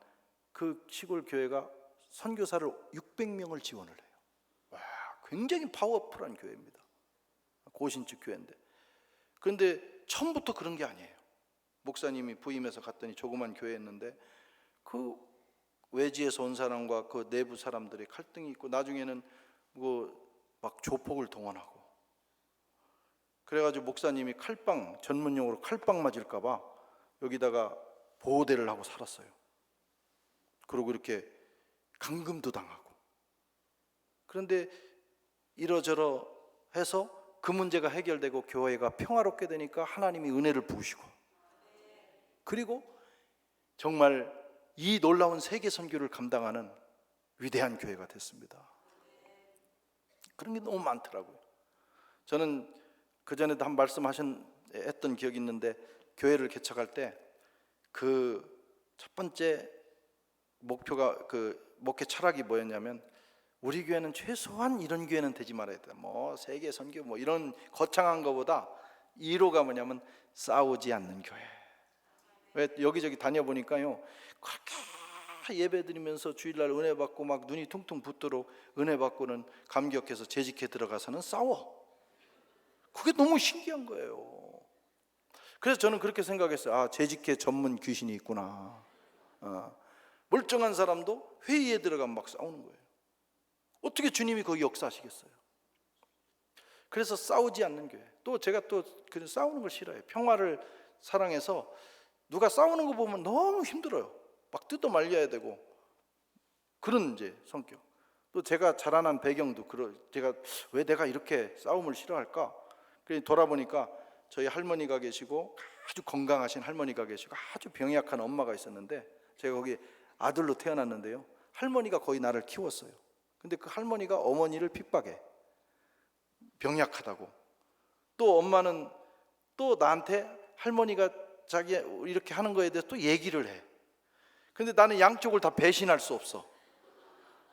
그 시골 교회가 선교사를 600명을 지원을 해요. 와, 굉장히 파워풀한 교회입니다. 고신축 교회인데. 그런데 처음부터 그런 게 아니에요. 목사님이 부임해서 갔더니 조그만 교회였는데 그 외지에서 온 사람과 그 내부 사람들의 갈등이 있고, 나중에는 막 조폭을 동원하고, 그래가지고 목사님이 전문용어로 칼빵 맞을까 봐 여기다가 보호대를 하고 살았어요. 그리고 이렇게 감금도 당하고. 그런데 이러저러 해서 그 문제가 해결되고 교회가 평화롭게 되니까 하나님이 은혜를 부으시고, 그리고 정말 이 놀라운 세계 선교를 감당하는 위대한 교회가 됐습니다. 그런 게 너무 많더라고요. 저는 그전에도 한 말씀했던 기억이 있는데, 교회를 개척할 때 그 첫 번째 목표가, 그 목회 철학이 뭐였냐면, 우리 교회는 최소한 이런 교회는 되지 말아야 돼. 뭐 세계 선교 뭐 이런 거창한 거보다 1호가 뭐냐면 싸우지 않는 교회. 왜 여기저기 다녀보니까요, 그렇게 예배드리면서 주일날 은혜 받고 막 눈이 퉁퉁 붓도록 은혜 받고는 감격해서 재직해 들어가서는 싸워. 그게 너무 신기한 거예요. 그래서 저는 그렇게 생각했어요. 아, 재직회 전문 귀신이 있구나. 멀쩡한 사람도 회의에 들어가면 막 싸우는 거예요. 어떻게 주님이 거기 역사하시겠어요? 그래서 싸우지 않는 교회. 또 제가 또 싸우는 걸 싫어해요. 평화를 사랑해서 누가 싸우는 거 보면 너무 힘들어요. 막 뜯어 말려야 되고 그런 이제 성격. 또 제가 자라난 배경도 제가 왜 내가 이렇게 싸움을 싫어할까? 그래서 돌아보니까 저희 할머니가 계시고 아주 건강하신 할머니가 계시고 아주 병약한 엄마가 있었는데 제가 거기 아들로 태어났는데요, 할머니가 거의 나를 키웠어요. 근데 그 할머니가 어머니를 핍박해. 병약하다고. 또 엄마는 또 나한테 할머니가 자기 이렇게 하는 거에 대해서 또 얘기를 해. 근데 나는 양쪽을 다 배신할 수 없어.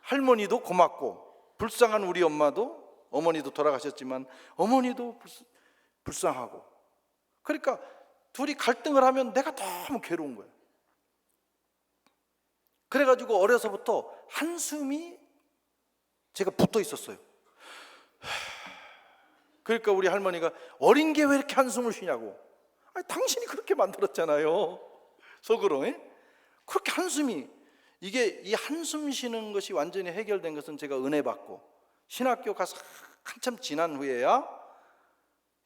할머니도 고맙고 불쌍한 우리 엄마도, 어머니도 돌아가셨지만 어머니도 불쌍하고. 그러니까 둘이 갈등을 하면 내가 너무 괴로운 거예요. 그래가지고 어려서부터 한숨이 제가 붙어 있었어요. 그러니까 우리 할머니가 어린 게 왜 이렇게 한숨을 쉬냐고. 아니, 당신이 그렇게 만들었잖아요. 속으로. 그렇게 한숨이, 이게 이 한숨 쉬는 것이 완전히 해결된 것은 제가 은혜 받고 신학교 가서 한참 지난 후에야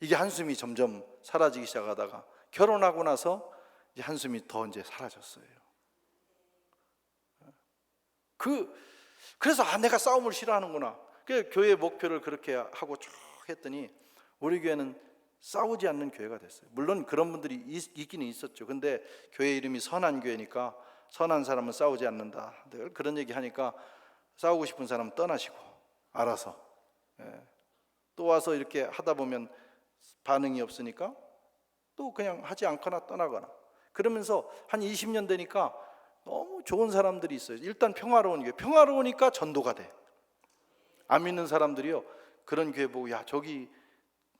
이게 한숨이 점점 사라지기 시작하다가 결혼하고 나서 이제 한숨이 더 이제 사라졌어요. 그래서 내가 싸움을 싫어하는구나. 그래서 교회 목표를 그렇게 하고 쭉 했더니 우리 교회는 싸우지 않는 교회가 됐어요. 물론 그런 분들이 있기는 있었죠. 근데 교회 이름이 선한 교회니까 선한 사람은 싸우지 않는다. 늘 그런 얘기 하니까 싸우고 싶은 사람은 떠나시고 알아서. 또 와서 이렇게 하다 보면 반응이 없으니까 또 그냥 하지 않거나 떠나거나. 그러면서 한 20년 되니까 너무 좋은 사람들이 있어요. 일단 평화로운 교회. 평화로우니까 전도가 돼. 안 믿는 사람들이요, 그런 교회 보고 야, 저기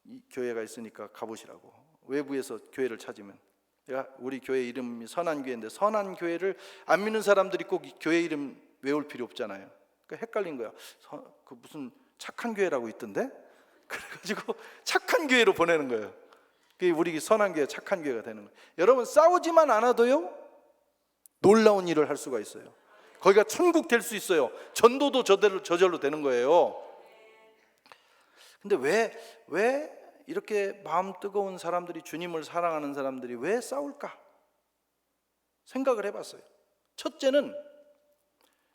이 교회가 있으니까 가보시라고. 외부에서 교회를 찾으면. 우리 교회 이름이 선한 교회인데 선한 교회를 안 믿는 사람들이 꼭 교회 이름 외울 필요 없잖아요. 그러니까 헷갈린 거야. 그 무슨 착한 교회라고 있던데? 그래가지고 착한 교회로 보내는 거예요. 우리 선한 교회, 착한 교회가 되는 거예요. 여러분, 싸우지만 않아도요 놀라운 일을 할 수가 있어요. 거기가 천국 될 수 있어요. 전도도 저절로 되는 거예요. 근데 왜 이렇게 마음 뜨거운 사람들이, 주님을 사랑하는 사람들이 왜 싸울까? 생각을 해봤어요. 첫째는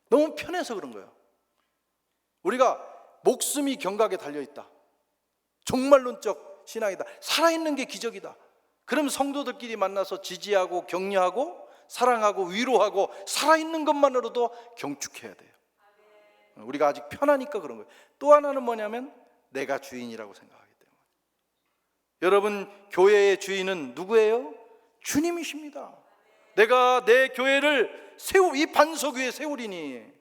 너무 편해서 그런 거예요. 우리가 목숨이 경각에 달려있다. 종말론적 신앙이다. 살아있는 게 기적이다. 그럼 성도들끼리 만나서 지지하고 격려하고 사랑하고 위로하고 살아있는 것만으로도 경축해야 돼요. 우리가 아직 편하니까 그런 거예요. 또 하나는 뭐냐면 내가 주인이라고 생각하기 때문에. 여러분, 교회의 주인은 누구예요? 주님이십니다. 내가 내 교회를 이 반석 위에 세우리니,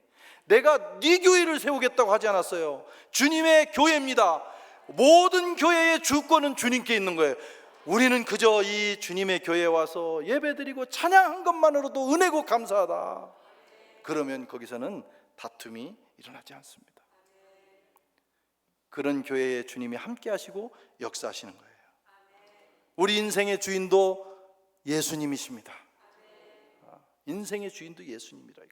내가 네 교회를 세우겠다고 하지 않았어요. 주님의 교회입니다. 모든 교회의 주권은 주님께 있는 거예요. 우리는 그저 이 주님의 교회에 와서 예배드리고 찬양한 것만으로도 은혜고 감사하다. 그러면 거기서는 다툼이 일어나지 않습니다. 그런 교회에 주님이 함께 하시고 역사하시는 거예요. 우리 인생의 주인도 예수님이십니다. 인생의 주인도 예수님이라.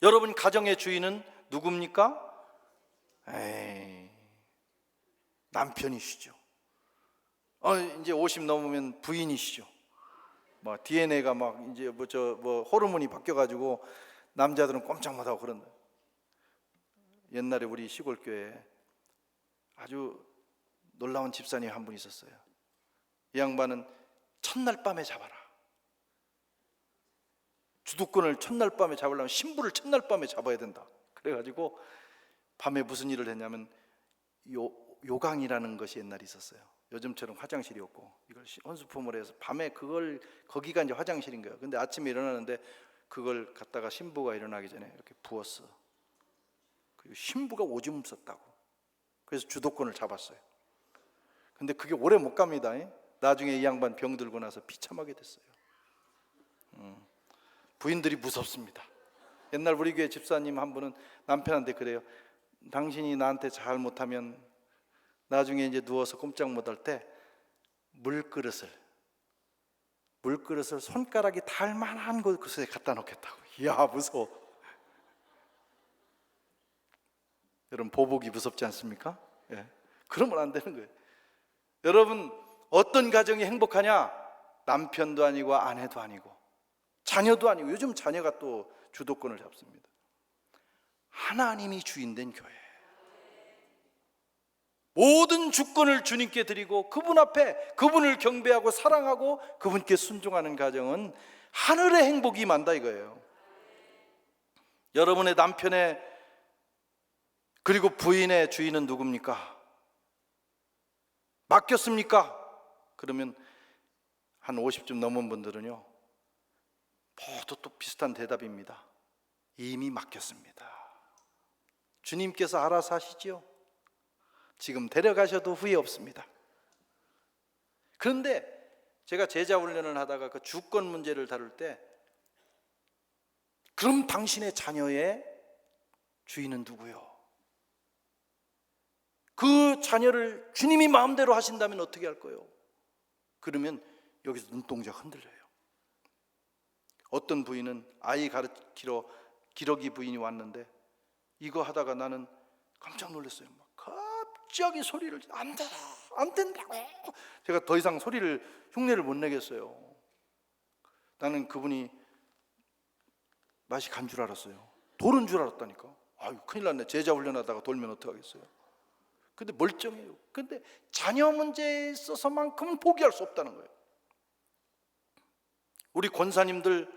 여러분, 가정의 주인은 누굽니까? 남편이시죠. 이제 50 넘으면 부인이시죠. 뭐 DNA가 막 이제 호르몬이 바뀌어가지고 남자들은 꼼짝 못하고 그런다. 옛날에 우리 시골 교회에 아주 놀라운 집사님 한 분 있었어요. 이 양반은 첫날 밤에 잡아라. 주도권을 첫날 밤에 잡으려면 신부를 첫날 밤에 잡아야 된다. 그래가지고 밤에 무슨 일을 했냐면 요강이라는 것이 옛날에 있었어요. 요즘처럼 화장실이 없고 이걸 헌수품을 해서 밤에 거기가 이제 화장실인 거예요. 근데 아침에 일어나는데 그걸 갖다가 신부가 일어나기 전에 이렇게 부었어. 그리고 신부가 오줌 썼다고. 그래서 주도권을 잡았어요. 근데 그게 오래 못 갑니다. 나중에 이 양반 병들고 나서 비참하게 됐어요. 부인들이 무섭습니다. 옛날 우리 교회 집사님 한 분은 남편한테 그래요. 당신이 나한테 잘 못하면 나중에 이제 누워서 꼼짝 못할 때 물그릇을 손가락이 닿을 만한 곳에 갖다 놓겠다고. 이야, 무서워. 여러분, 보복이 무섭지 않습니까? 예. 그러면 안 되는 거예요. 여러분, 어떤 가정이 행복하냐? 남편도 아니고 아내도 아니고 자녀도 아니고, 요즘 자녀가 또 주도권을 잡습니다. 하나님이 주인된 교회. 모든 주권을 주님께 드리고 그분 앞에 그분을 경배하고 사랑하고 그분께 순종하는 가정은 하늘의 행복이 임한다 이거예요. 여러분의 남편의 그리고 부인의 주인은 누굽니까? 맡겼습니까? 그러면 한 50쯤 넘은 분들은요, 모두 또 비슷한 대답입니다. 이미 맡겼습니다. 주님께서 알아서 하시지요. 지금 데려가셔도 후회 없습니다. 그런데 제가 제자 훈련을 하다가 그 주권 문제를 다룰 때, 그럼 당신의 자녀의 주인은 누구요? 그 자녀를 주님이 마음대로 하신다면 어떻게 할 거예요? 그러면 여기서 눈동자가 흔들려요. 어떤 부인은 아이 가르치러 기러기 부인이 왔는데 이거 하다가 나는 깜짝 놀랐어요. 막 갑자기 소리를 안 된다고. 제가 더 이상 흉내를 못 내겠어요. 나는 그분이 맛이 간 줄 알았어요. 돌은 줄 알았다니까. 아유, 큰일 났네. 제자 훈련하다가 돌면 어떡하겠어요. 근데 멀쩡해요. 근데 자녀 문제에 있어서만큼은 포기할 수 없다는 거예요. 우리 권사님들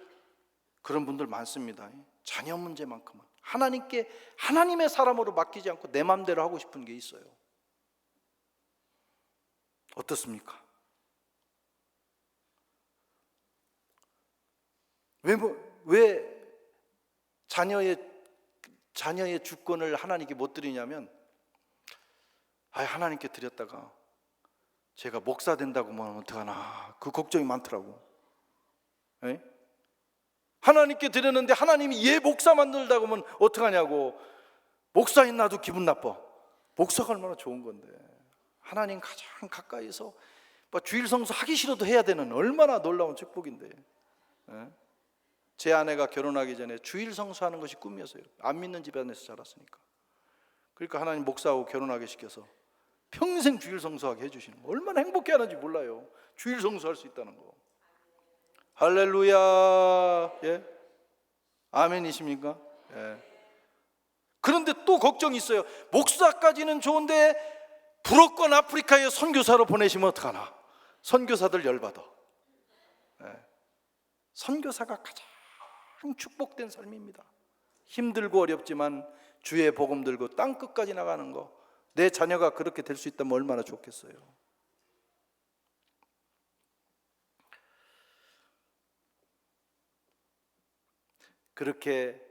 그런 분들 많습니다. 자녀 문제만큼은 하나님께, 하나님의 사람으로 맡기지 않고 내 마음대로 하고 싶은 게 있어요. 어떻습니까? 왜 자녀의 주권을 하나님께 못 드리냐면, 하나님께 드렸다가 제가 목사 된다고 하면 어떡하나, 그 걱정이 많더라고. 에? 하나님께 드렸는데 하나님이 얘 목사 만들다고 하면 어떡하냐고. 목사인 나도 기분 나빠. 목사가 얼마나 좋은 건데, 하나님 가장 가까이서 주일 성수 하기 싫어도 해야 되는 얼마나 놀라운 축복인데. 에? 제 아내가 결혼하기 전에 주일 성수하는 것이 꿈이었어요. 안 믿는 집안에서 자랐으니까. 그러니까 하나님 목사하고 결혼하게 시켜서 평생 주일 성수하게 해주시는 거, 얼마나 행복해 하는지 몰라요. 주일 성수할 수 있다는 거. 할렐루야. 예? 아멘이십니까? 예. 그런데 또 걱정이 있어요. 목사까지는 좋은데 불어권 아프리카에 선교사로 보내시면 어떡하나. 선교사들 열받아. 예. 선교사가 가장 축복된 삶입니다. 힘들고 어렵지만 주의 복음 들고 땅 끝까지 나가는 거, 내 자녀가 그렇게 될 수 있다면 얼마나 좋겠어요. 그렇게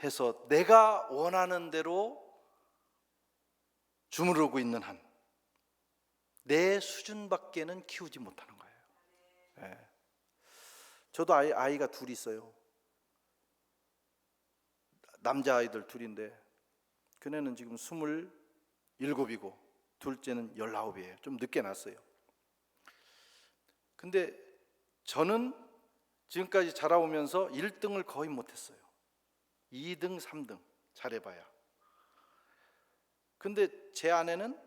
해서 내가 원하는 대로 주무르고 있는 한 내 수준밖에는 키우지 못하는 거예요. 네. 저도 아이가 둘 있어요. 남자아이들 둘인데 그네는 지금 27이고 둘째는 19이에요. 좀 늦게 낳았어요. 근데 저는 지금까지 자라오면서 1등을 거의 못했어요. 2등, 3등 잘해봐야. 근데 제 아내는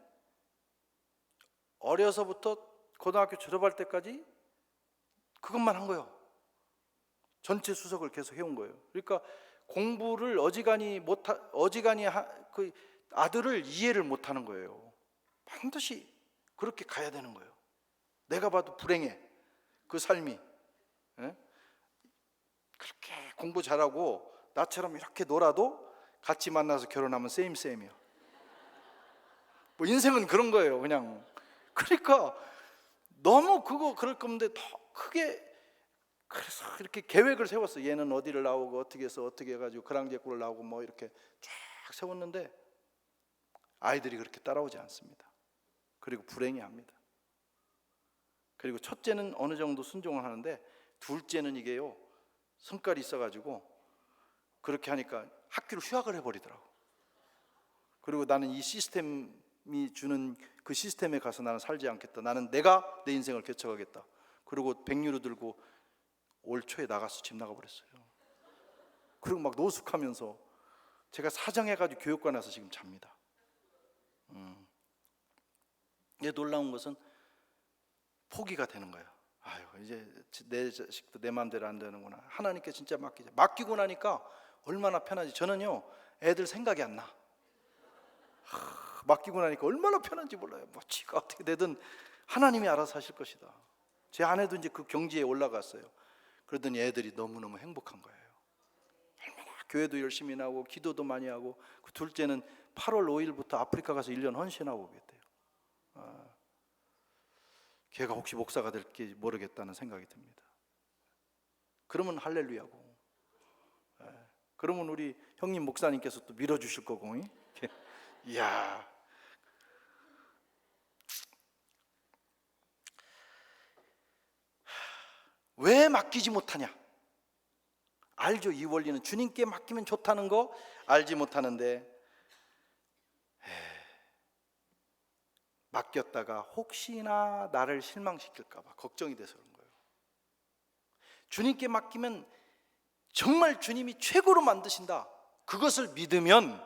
어려서부터 고등학교 졸업할 때까지 그것만 한 거예요. 전체 수석을 계속 해온 거예요. 그러니까 공부를 그 아들을 이해를 못하는 거예요. 반드시 그렇게 가야 되는 거예요. 내가 봐도 불행해, 그 삶이. 예? 그렇게 공부 잘하고 나처럼 이렇게 놀아도 같이 만나서 결혼하면 쌤이야. 뭐 인생은 그런 거예요, 그냥. 그러니까 너무 그럴 건데 더 크게, 그래서 이렇게 계획을 세웠어. 얘는 어디를 나오고 어떻게 해서 어떻게 해가지고 그랑제골을 나오고 뭐 이렇게 쫙 딱 세웠는데 아이들이 그렇게 따라오지 않습니다. 그리고 불행해합니다. 그리고 첫째는 어느 정도 순종을 하는데 둘째는 이게요 성깔이 있어가지고 그렇게 하니까 학교를 휴학을 해버리더라고. 그리고 나는 이 시스템이 주는 그 시스템에 가서 나는 살지 않겠다. 나는 내가 내 인생을 개척하겠다. 그리고 100유로 들고 올 초에 나가서 집 나가버렸어요. 그리고 막 노숙하면서 제가 사정해가지고 교육관에 와서 지금 잡니다. 이게 놀라운 것은 포기가 되는 거예요. 아유, 이제 내 자식도 내 마음대로 안 되는구나. 하나님께 진짜 맡기자. 맡기고 나니까 얼마나 편하지. 저는요 애들 생각이 안 나. 맡기고 나니까 얼마나 편한지 몰라요. 뭐 지가 어떻게 되든 하나님이 알아서 하실 것이다. 제 아내도 이제 그 경지에 올라갔어요. 그러더니 애들이 너무너무 행복한 거예요. 얼마나 교회도 열심히 나오고 기도도 많이 하고, 그 둘째는 8월 5일부터 아프리카 가서 1년 헌신하고 오겠대요. 걔가 혹시 목사가 될지 모르겠다는 생각이 듭니다. 그러면 할렐루야고. 그러면 우리 형님 목사님께서 또 밀어주실 거고. 이야. 왜 맡기지 못하냐? 알죠? 이 원리는 주님께 맡기면 좋다는 거 알지 못하는데, 맡겼다가 혹시나 나를 실망시킬까 봐 걱정이 돼서 그런 거예요. 주님께 맡기면 정말 주님이 최고로 만드신다, 그것을 믿으면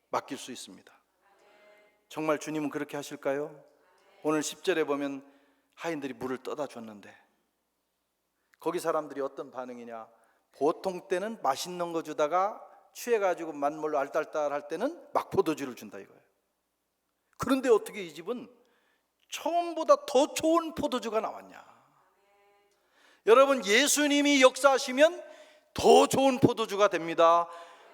맡길 수 있습니다. 정말 주님은 그렇게 하실까요? 오늘 10절에 보면 하인들이 물을 떠다 줬는데 거기 사람들이 어떤 반응이냐? 보통 때는 맛있는 거 주다가 취해가지고 만물로 알딸딸 할 때는 막 포도주를 준다 이거예요. 그런데 어떻게 이 집은 처음보다 더 좋은 포도주가 나왔냐? 여러분, 예수님이 역사하시면 더 좋은 포도주가 됩니다.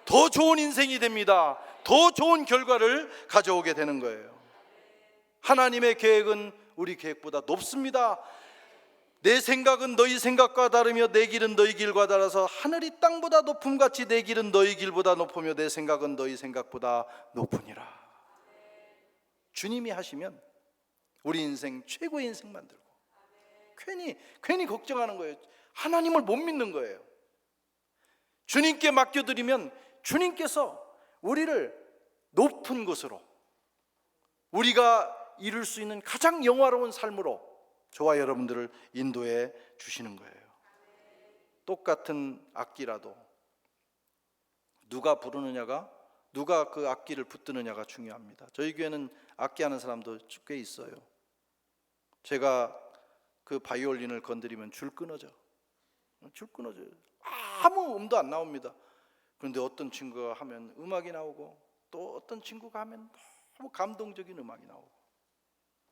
더 좋은 인생이 됩니다. 더 좋은 결과를 가져오게 되는 거예요. 하나님의 계획은 우리 계획보다 높습니다. 내 생각은 너희 생각과 다르며 내 길은 너희 길과 달라서 하늘이 땅보다 높음같이 내 길은 너희 길보다 높으며 내 생각은 너희 생각보다 높으니라. 주님이 하시면 우리 인생 최고의 인생 만들고, 괜히 걱정하는 거예요. 하나님을 못 믿는 거예요. 주님께 맡겨드리면 주님께서 우리를 높은 곳으로, 우리가 이룰 수 있는 가장 영화로운 삶으로 저와 여러분들을 인도해 주시는 거예요. 똑같은 악기라도 누가 부르느냐가, 누가 그 악기를 붙드느냐가 중요합니다. 저희 교회는 악기하는 사람도 꽤 있어요. 제가 그 바이올린을 건드리면 줄 끊어져요. 아무 음도 안 나옵니다. 그런데 어떤 친구가 하면 음악이 나오고, 또 어떤 친구가 하면 너무 감동적인 음악이 나오고,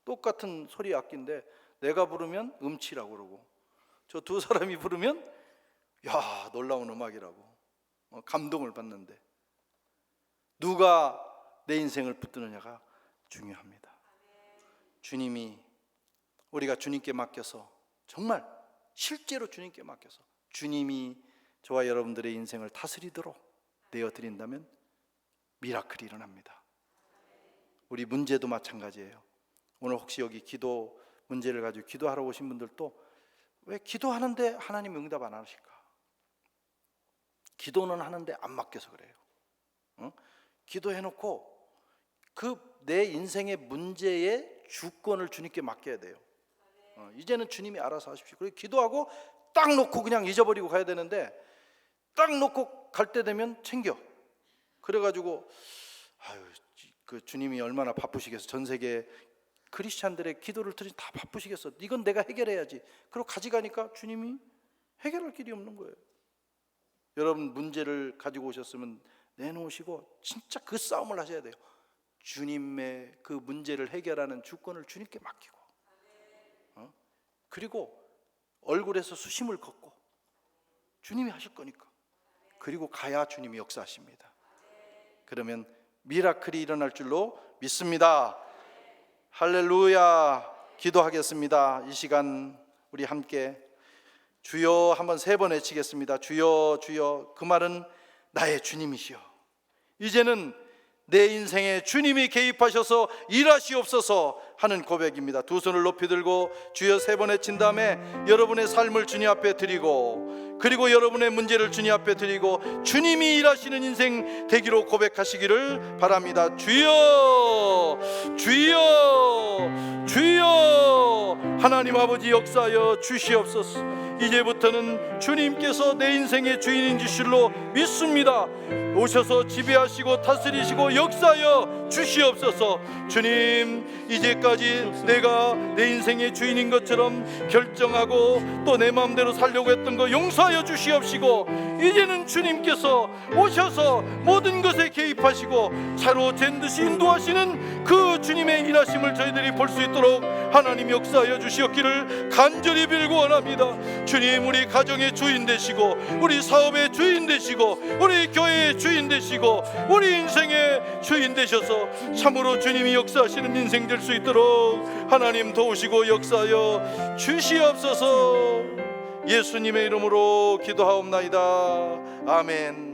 똑같은 소리 악기인데 내가 부르면 음치라고 그러고, 저 두 사람이 부르면 야, 놀라운 음악이라고 감동을 받는데, 누가 내 인생을 붙드느냐가 중요합니다. 주님이, 우리가 주님께 맡겨서, 정말 실제로 주님께 맡겨서 주님이 저와 여러분들의 인생을 다스리도록 내어드린다면 미라클이 일어납니다. 우리 문제도 마찬가지예요. 오늘 혹시 여기 기도 문제를 가지고 기도하러 오신 분들도 왜 기도하는데 하나님 응답 안 하실까? 기도는 하는데 안 맡겨서 그래요. 기도해놓고 그 내 인생의 문제의 주권을 주님께 맡겨야 돼요. 이제는 주님이 알아서 하십시오. 그리고 기도하고 딱 놓고 그냥 잊어버리고 가야 되는데, 딱 놓고 갈 때 되면 챙겨. 그래가지고 그 주님이 얼마나 바쁘시겠어. 전 세계 크리스찬들의 기도를 들으니 다 바쁘시겠어. 이건 내가 해결해야지. 그리고 가져가니까 주님이 해결할 길이 없는 거예요. 여러분, 문제를 가지고 오셨으면 내놓으시고 진짜 그 싸움을 하셔야 돼요. 주님의 그 문제를 해결하는 주권을 주님께 맡기고, 그리고 얼굴에서 수심을 걷고 주님이 하실 거니까, 그리고 가야 주님이 역사하십니다. 그러면 미라클이 일어날 줄로 믿습니다. 할렐루야. 기도하겠습니다. 이 시간 우리 함께 주여 한번 3번 외치겠습니다. 주여, 주여. 그 말은 나의 주님이시여, 이제는 내 인생에 주님이 개입하셔서 일하시옵소서 하는 고백입니다. 두 손을 높이 들고 주여 세 번 외친 다음에 여러분의 삶을 주님 앞에 드리고, 그리고 여러분의 문제를 주님 앞에 드리고 주님이 일하시는 인생 되기로 고백하시기를 바랍니다. 주여, 주여, 주여, 하나님 아버지 역사하여 주시옵소서. 이제부터는 주님께서 내 인생의 주인인 줄로 믿습니다. 오셔서 지배하시고 다스리시고 역사하여 주시옵소서. 주님, 이제까지 내가 내 인생의 주인인 것처럼 결정하고 또 내 마음대로 살려고 했던 거 용서하여 주시옵시고, 이제는 주님께서 오셔서 모든 것에 개입하시고 차로 잰 듯이 인도하시는 그 주님의 일하심을 저희들이 볼 수 있도록 하나님 역사하여 주시옵기를 간절히 빌고 원합니다. 주님, 우리 가정의 주인 되시고, 우리 사업의 주인 되시고, 우리 교회의 주인 되시고, 우리 인생의 주인 되셔서 참으로 주님이 역사하시는 인생 될 수 있도록 하나님 도우시고 역사하여 주시옵소서. 예수님의 이름으로 기도하옵나이다. 아멘.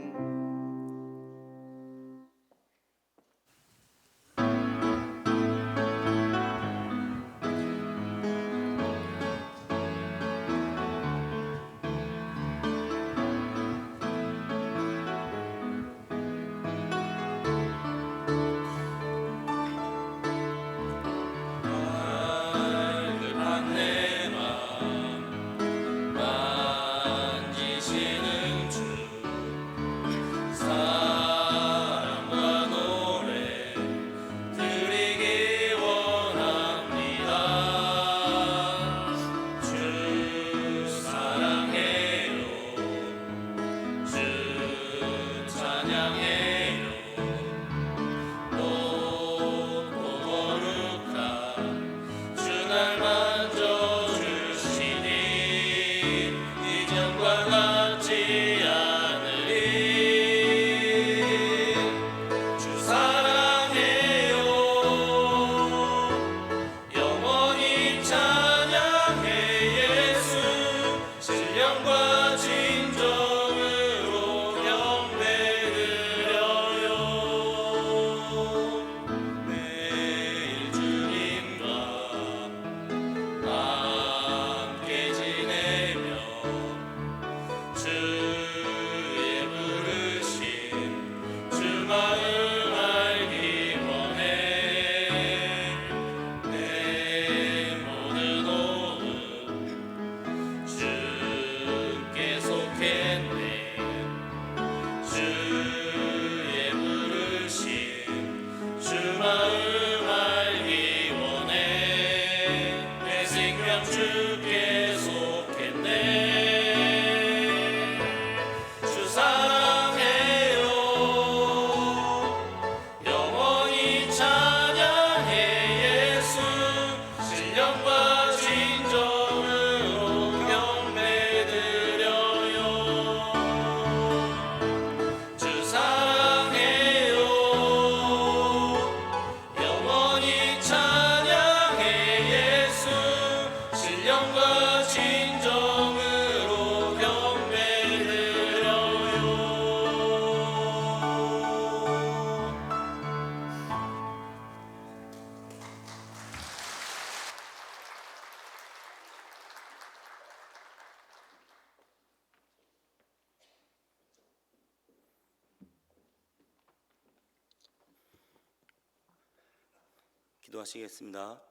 기도하시겠습니다.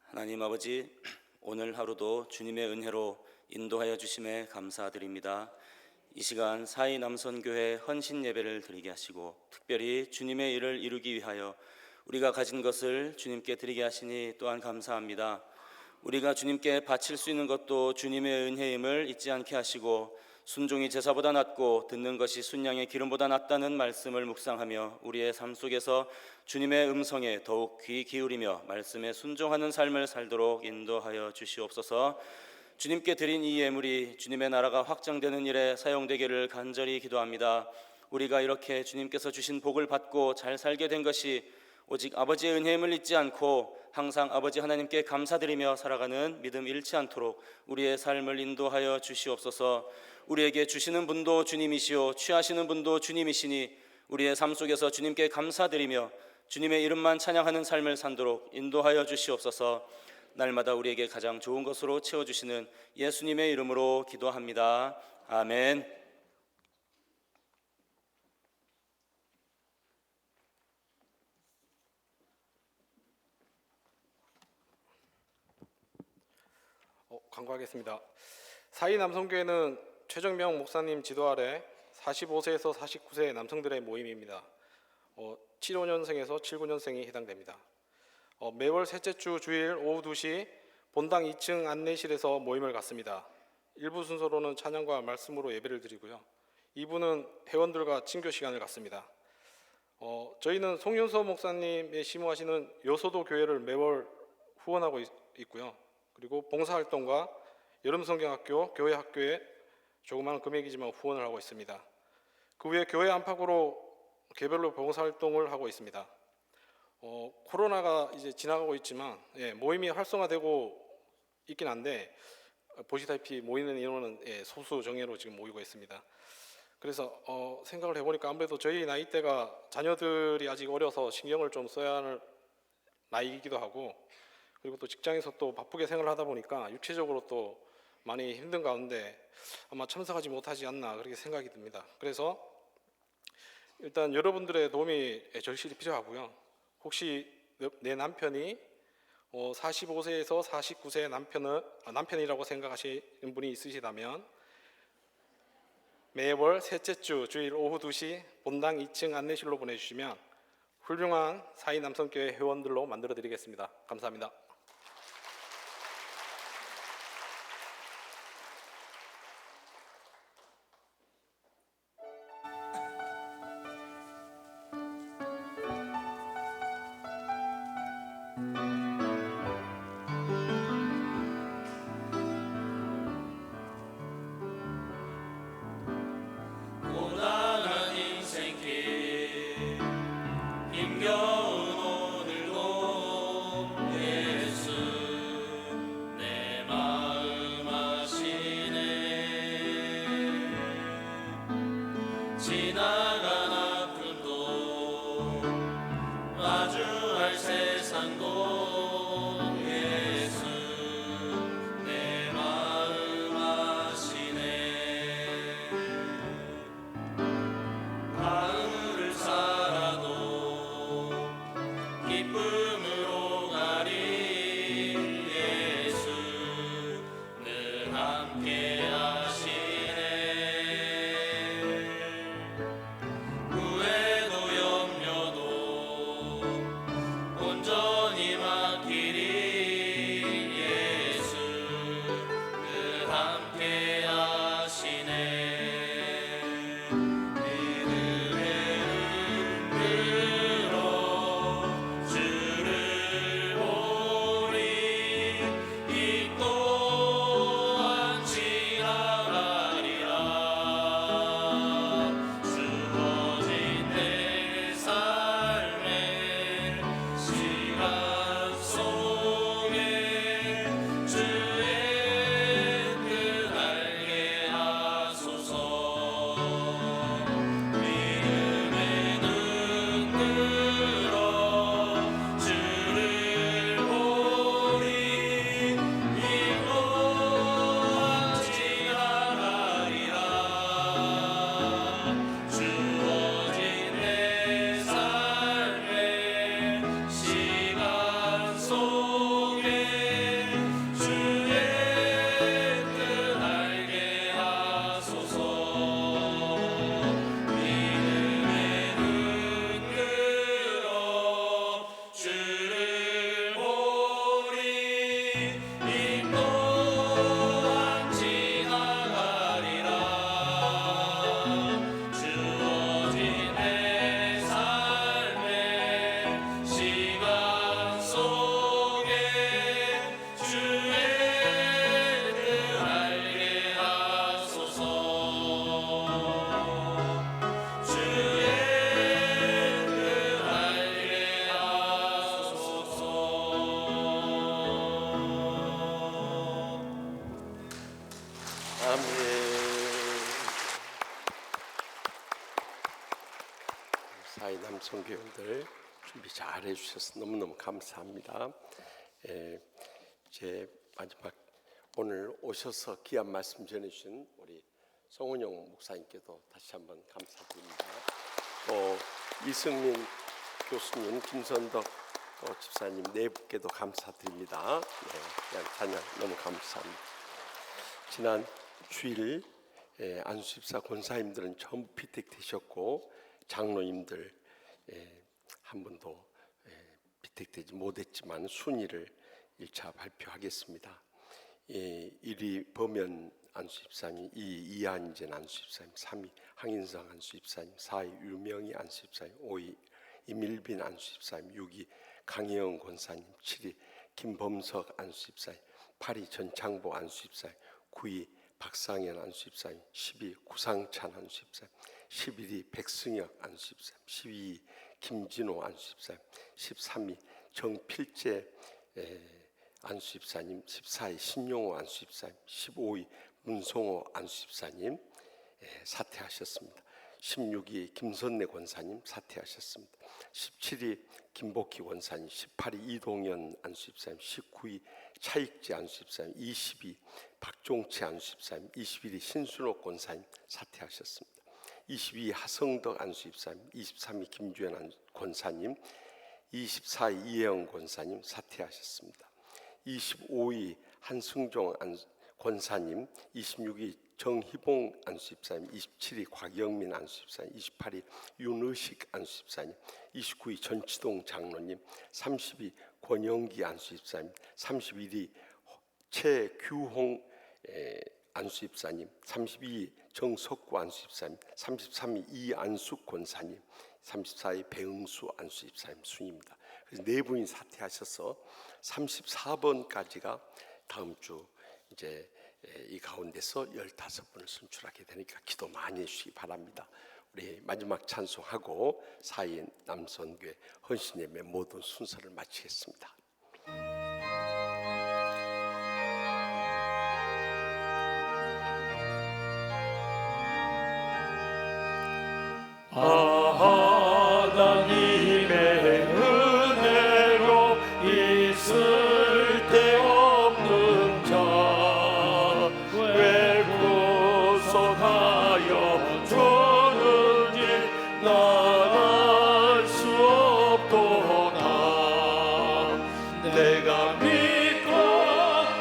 하나님 아버지, 오늘 하루도 주님의 은혜로 인도하여 주심에 감사드립니다. 이 시간 사이 남선교회 헌신 예배를 드리게 하시고, 특별히 주님의 일을 이루기 위하여 우리가 가진 것을 주님께 드리게 하시니 또한 감사합니다. 우리가 주님께 바칠 수 있는 것도 주님의 은혜임을 잊지 않게 하시고, 순종이 제사보다 낫고 듣는 것이 순양의 기름보다 낫다는 말씀을 묵상하며 우리의 삶 속에서 주님의 음성에 더욱 귀 기울이며 말씀에 순종하는 삶을 살도록 인도하여 주시옵소서. 주님께 드린 이 예물이 주님의 나라가 확장되는 일에 사용되기를 간절히 기도합니다. 우리가 이렇게 주님께서 주신 복을 받고 잘 살게 된 것이 오직 아버지의 은혜임을 잊지 않고 항상 아버지 하나님께 감사드리며 살아가는 믿음 잃지 않도록 우리의 삶을 인도하여 주시옵소서. 우리에게 주시는 분도 주님이시오 취하시는 분도 주님이시니 우리의 삶 속에서 주님께 감사드리며 주님의 이름만 찬양하는 삶을 산도록 인도하여 주시옵소서. 날마다 우리에게 가장 좋은 것으로 채워주시는 예수님의 이름으로 기도합니다. 아멘. 간구하겠습니다. 사이남성교회는 최정명 목사님 지도 아래 45세에서 49세 남성들의 모임입니다. 75년생에서 79년생이 해당됩니다. 매월 셋째 주 주일 오후 2시 본당 2층 안내실에서 모임을 갖습니다. 1부 순서로는 찬양과 말씀으로 예배를 드리고요. 2부는 회원들과 친교 시간을 갖습니다. 저희는 송윤서 목사님의 심호하시는 여소도 교회를 매월 후원하고 있고요. 그리고 봉사활동과 여름성경학교, 교회 학교에 조그마한 금액이지만 후원을 하고 있습니다. 그 외에 교회 안팎으로 개별로 봉사활동을 하고 있습니다. 코로나가 이제 지나가고 있지만 모임이 활성화되고 있긴 한데 보시다시피 모이는 인원은 소수 정예로 지금 모이고 있습니다. 그래서 생각을 해보니까 아무래도 저희 나이대가 자녀들이 아직 어려서 신경을 좀 써야 할 나이이기도 하고, 그리고 또 직장에서 또 바쁘게 생활을 하다 보니까 육체적으로 또 많이 힘든 가운데 아마 참석하지 못하지 않나 그렇게 생각이 듭니다. 그래서 일단 여러분들의 도움이 절실히 필요하고요. 혹시 내 남편이 45세에서 49세 남편이라고 생각하시는 분이 있으시다면 매월 셋째 주 주일 오후 2시 본당 2층 안내실로 보내주시면 훌륭한 사이남성교회 회원들로 만들어 드리겠습니다. 감사합니다. 고단한 인생길 힘겨운 오늘도 예수 내 마음 아시네. 지나간 아픔도 마주할 세상도 예수 내 마음 아시네. 하늘을 살아도 기쁨으로 가리 예수 늘 함께 하시네. 후회도 염려도 장로교원들 준비 잘 해주셔서 너무너무 감사합니다. 제 마지막 오늘 오셔서 귀한 말씀 전해주신 우리 성훈영 목사님께도 다시 한번 감사드립니다. 또 이승민 교수님, 김선덕 집사님 네 분께도 감사드립니다. 그냥 찬양 너무 감사합니다. 지난 주일 안수집사 권사님들은 전부 피택되셨고 장로님들 한 분도 피택되지 못했지만 순위를 1차 발표하겠습니다. 1위 범연 안수집사님, 2위 이한진 안수집사님, 3위 항인성 안수집사님, 4위 유명희 안수집사님, 5위 이밀빈 안수집사님, 6위 강혜영 권사님, 7위 김범석 안수집사님, 8위 전창보 안수집사님, 9위 박상현 안수집사님, 10위 구상찬 안수집사님, 11위 백승혁 안수집사님, 12위 김진호 안수집사님, 13위 정필재 안수집사님, 14위 신용호 안수집사님, 15위 문성호 안수집사님 사퇴하셨습니다. 16위 김선내 권사님 사퇴하셨습니다. 17위 김복희 권사님, 18위 이동현 안수집사님, 19위 차익재 안수집사님, 20위 박종치 안수집사님, 21위 신순옥 권사님 사퇴하셨습니다. 22위 하성덕 안수집사님, 23위 김주현 권사님, 24위 이혜영 권사님 사퇴하셨습니다. 25위 한승종 권사님, 26위 정희봉 안수집사님, 27위 곽영민 안수집사님, 28위 윤의식 안수집사님, 29위 전치동 장로님, 30위 권영기 안수집사님, 31위 최규홍 안수집사님, 32위 정석구 안수집사님, 33위 이안숙 권사님, 34위 배응수 안수집사님 순입니다. 그래서 네 분이 사퇴하셔서 34번까지가 다음 주 이제 이 가운데서 15분을 선출하게 되니까 기도 많이 해주시기 바랍니다. 우리 마지막 찬송하고 사인 남선교회 헌신예배 모든 순서를 마치겠습니다. 하나님의 은혜로 있을 데 없는 자 왜 구속하여 주는지 난 알 수 없도다. 내가 믿고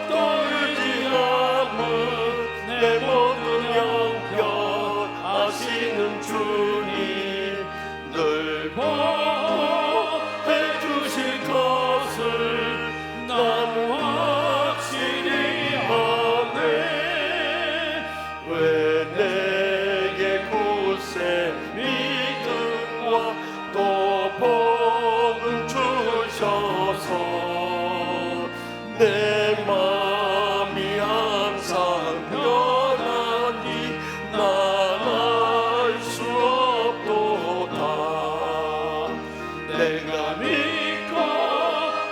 또 의지함은 내 모든 영역 아시는 주님 늘 보호해 주실 것을 난 확실히 아네. 왜 내게 굳세 믿음과 또 복을 주셔서 내 마음이 항상 편하니 난 알 수 없도다. 내가 믿고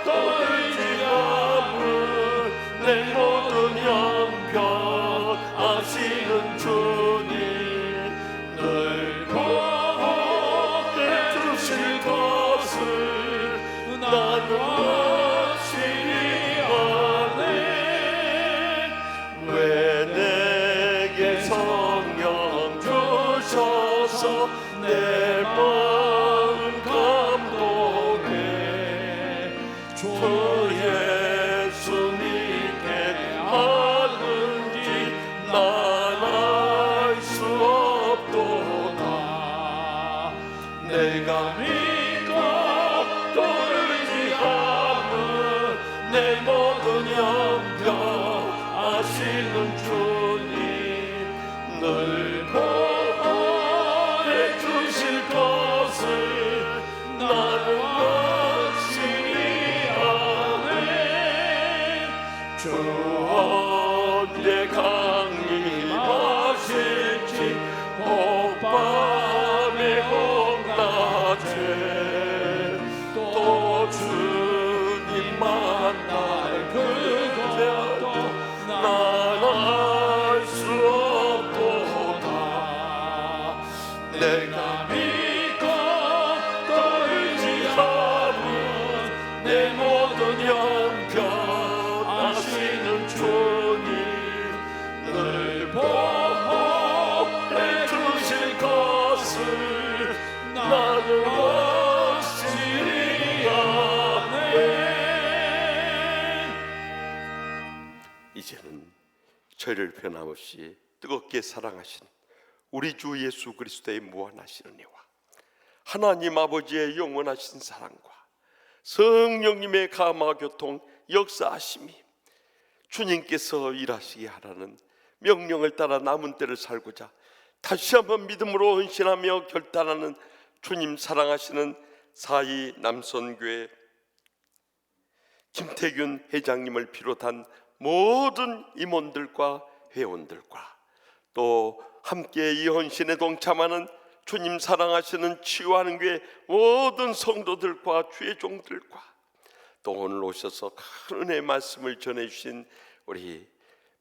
또 의지함은 내 모든 형편 아시는 주님 늘 보호해 주실 것을 난 확실히 아네. 왜 내게 성령 주셔서 내 마음 감동해. 주 예수 믿게 하는지 난 알 수 없도다. 내가 믿고 또 의지함은 내 모든 형편 아시는 주님 늘 보호해 주실 것을 난 확실히 아네. 주 언제 강림하실지 혹밤에 혹낮에 저희를 변함없이 뜨겁게 사랑하신 우리 주 예수 그리스도의 무한하신 은혜와 하나님 아버지의 영원하신 사랑과 성령님의 감화 교통 역사하심이 주님께서 일하시게 하라는 명령을 따라 남은 때를 살고자 다시 한번 믿음으로 헌신하며 결단하는 주님 사랑하시는 사이 남선교회 김태균 회장님을 비롯한 모든 임원들과 회원들과 또 함께 이 헌신에 동참하는 주님 사랑하시는 치유하는 교회 모든 성도들과 주의 종들과 또 오늘 오셔서 큰 은혜의 말씀을 전해주신 우리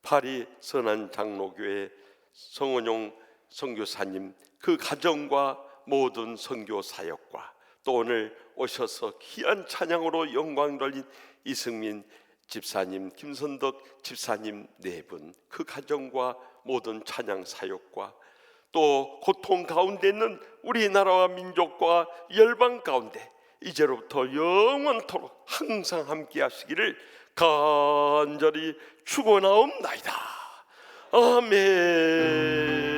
파리 선한 장로교회 성원용 선교사님 그 가정과 모든 선교 사역과 또 오늘 오셔서 귀한 찬양으로 영광 돌린 이승민 집사님, 김선덕 집사님 네 분 그 가정과 모든 찬양 사역과 또 고통 가운데 있는 우리나라와 민족과 열방 가운데 이제로부터 영원토록 항상 함께 하시기를 간절히 축원하옵나이다. 아멘.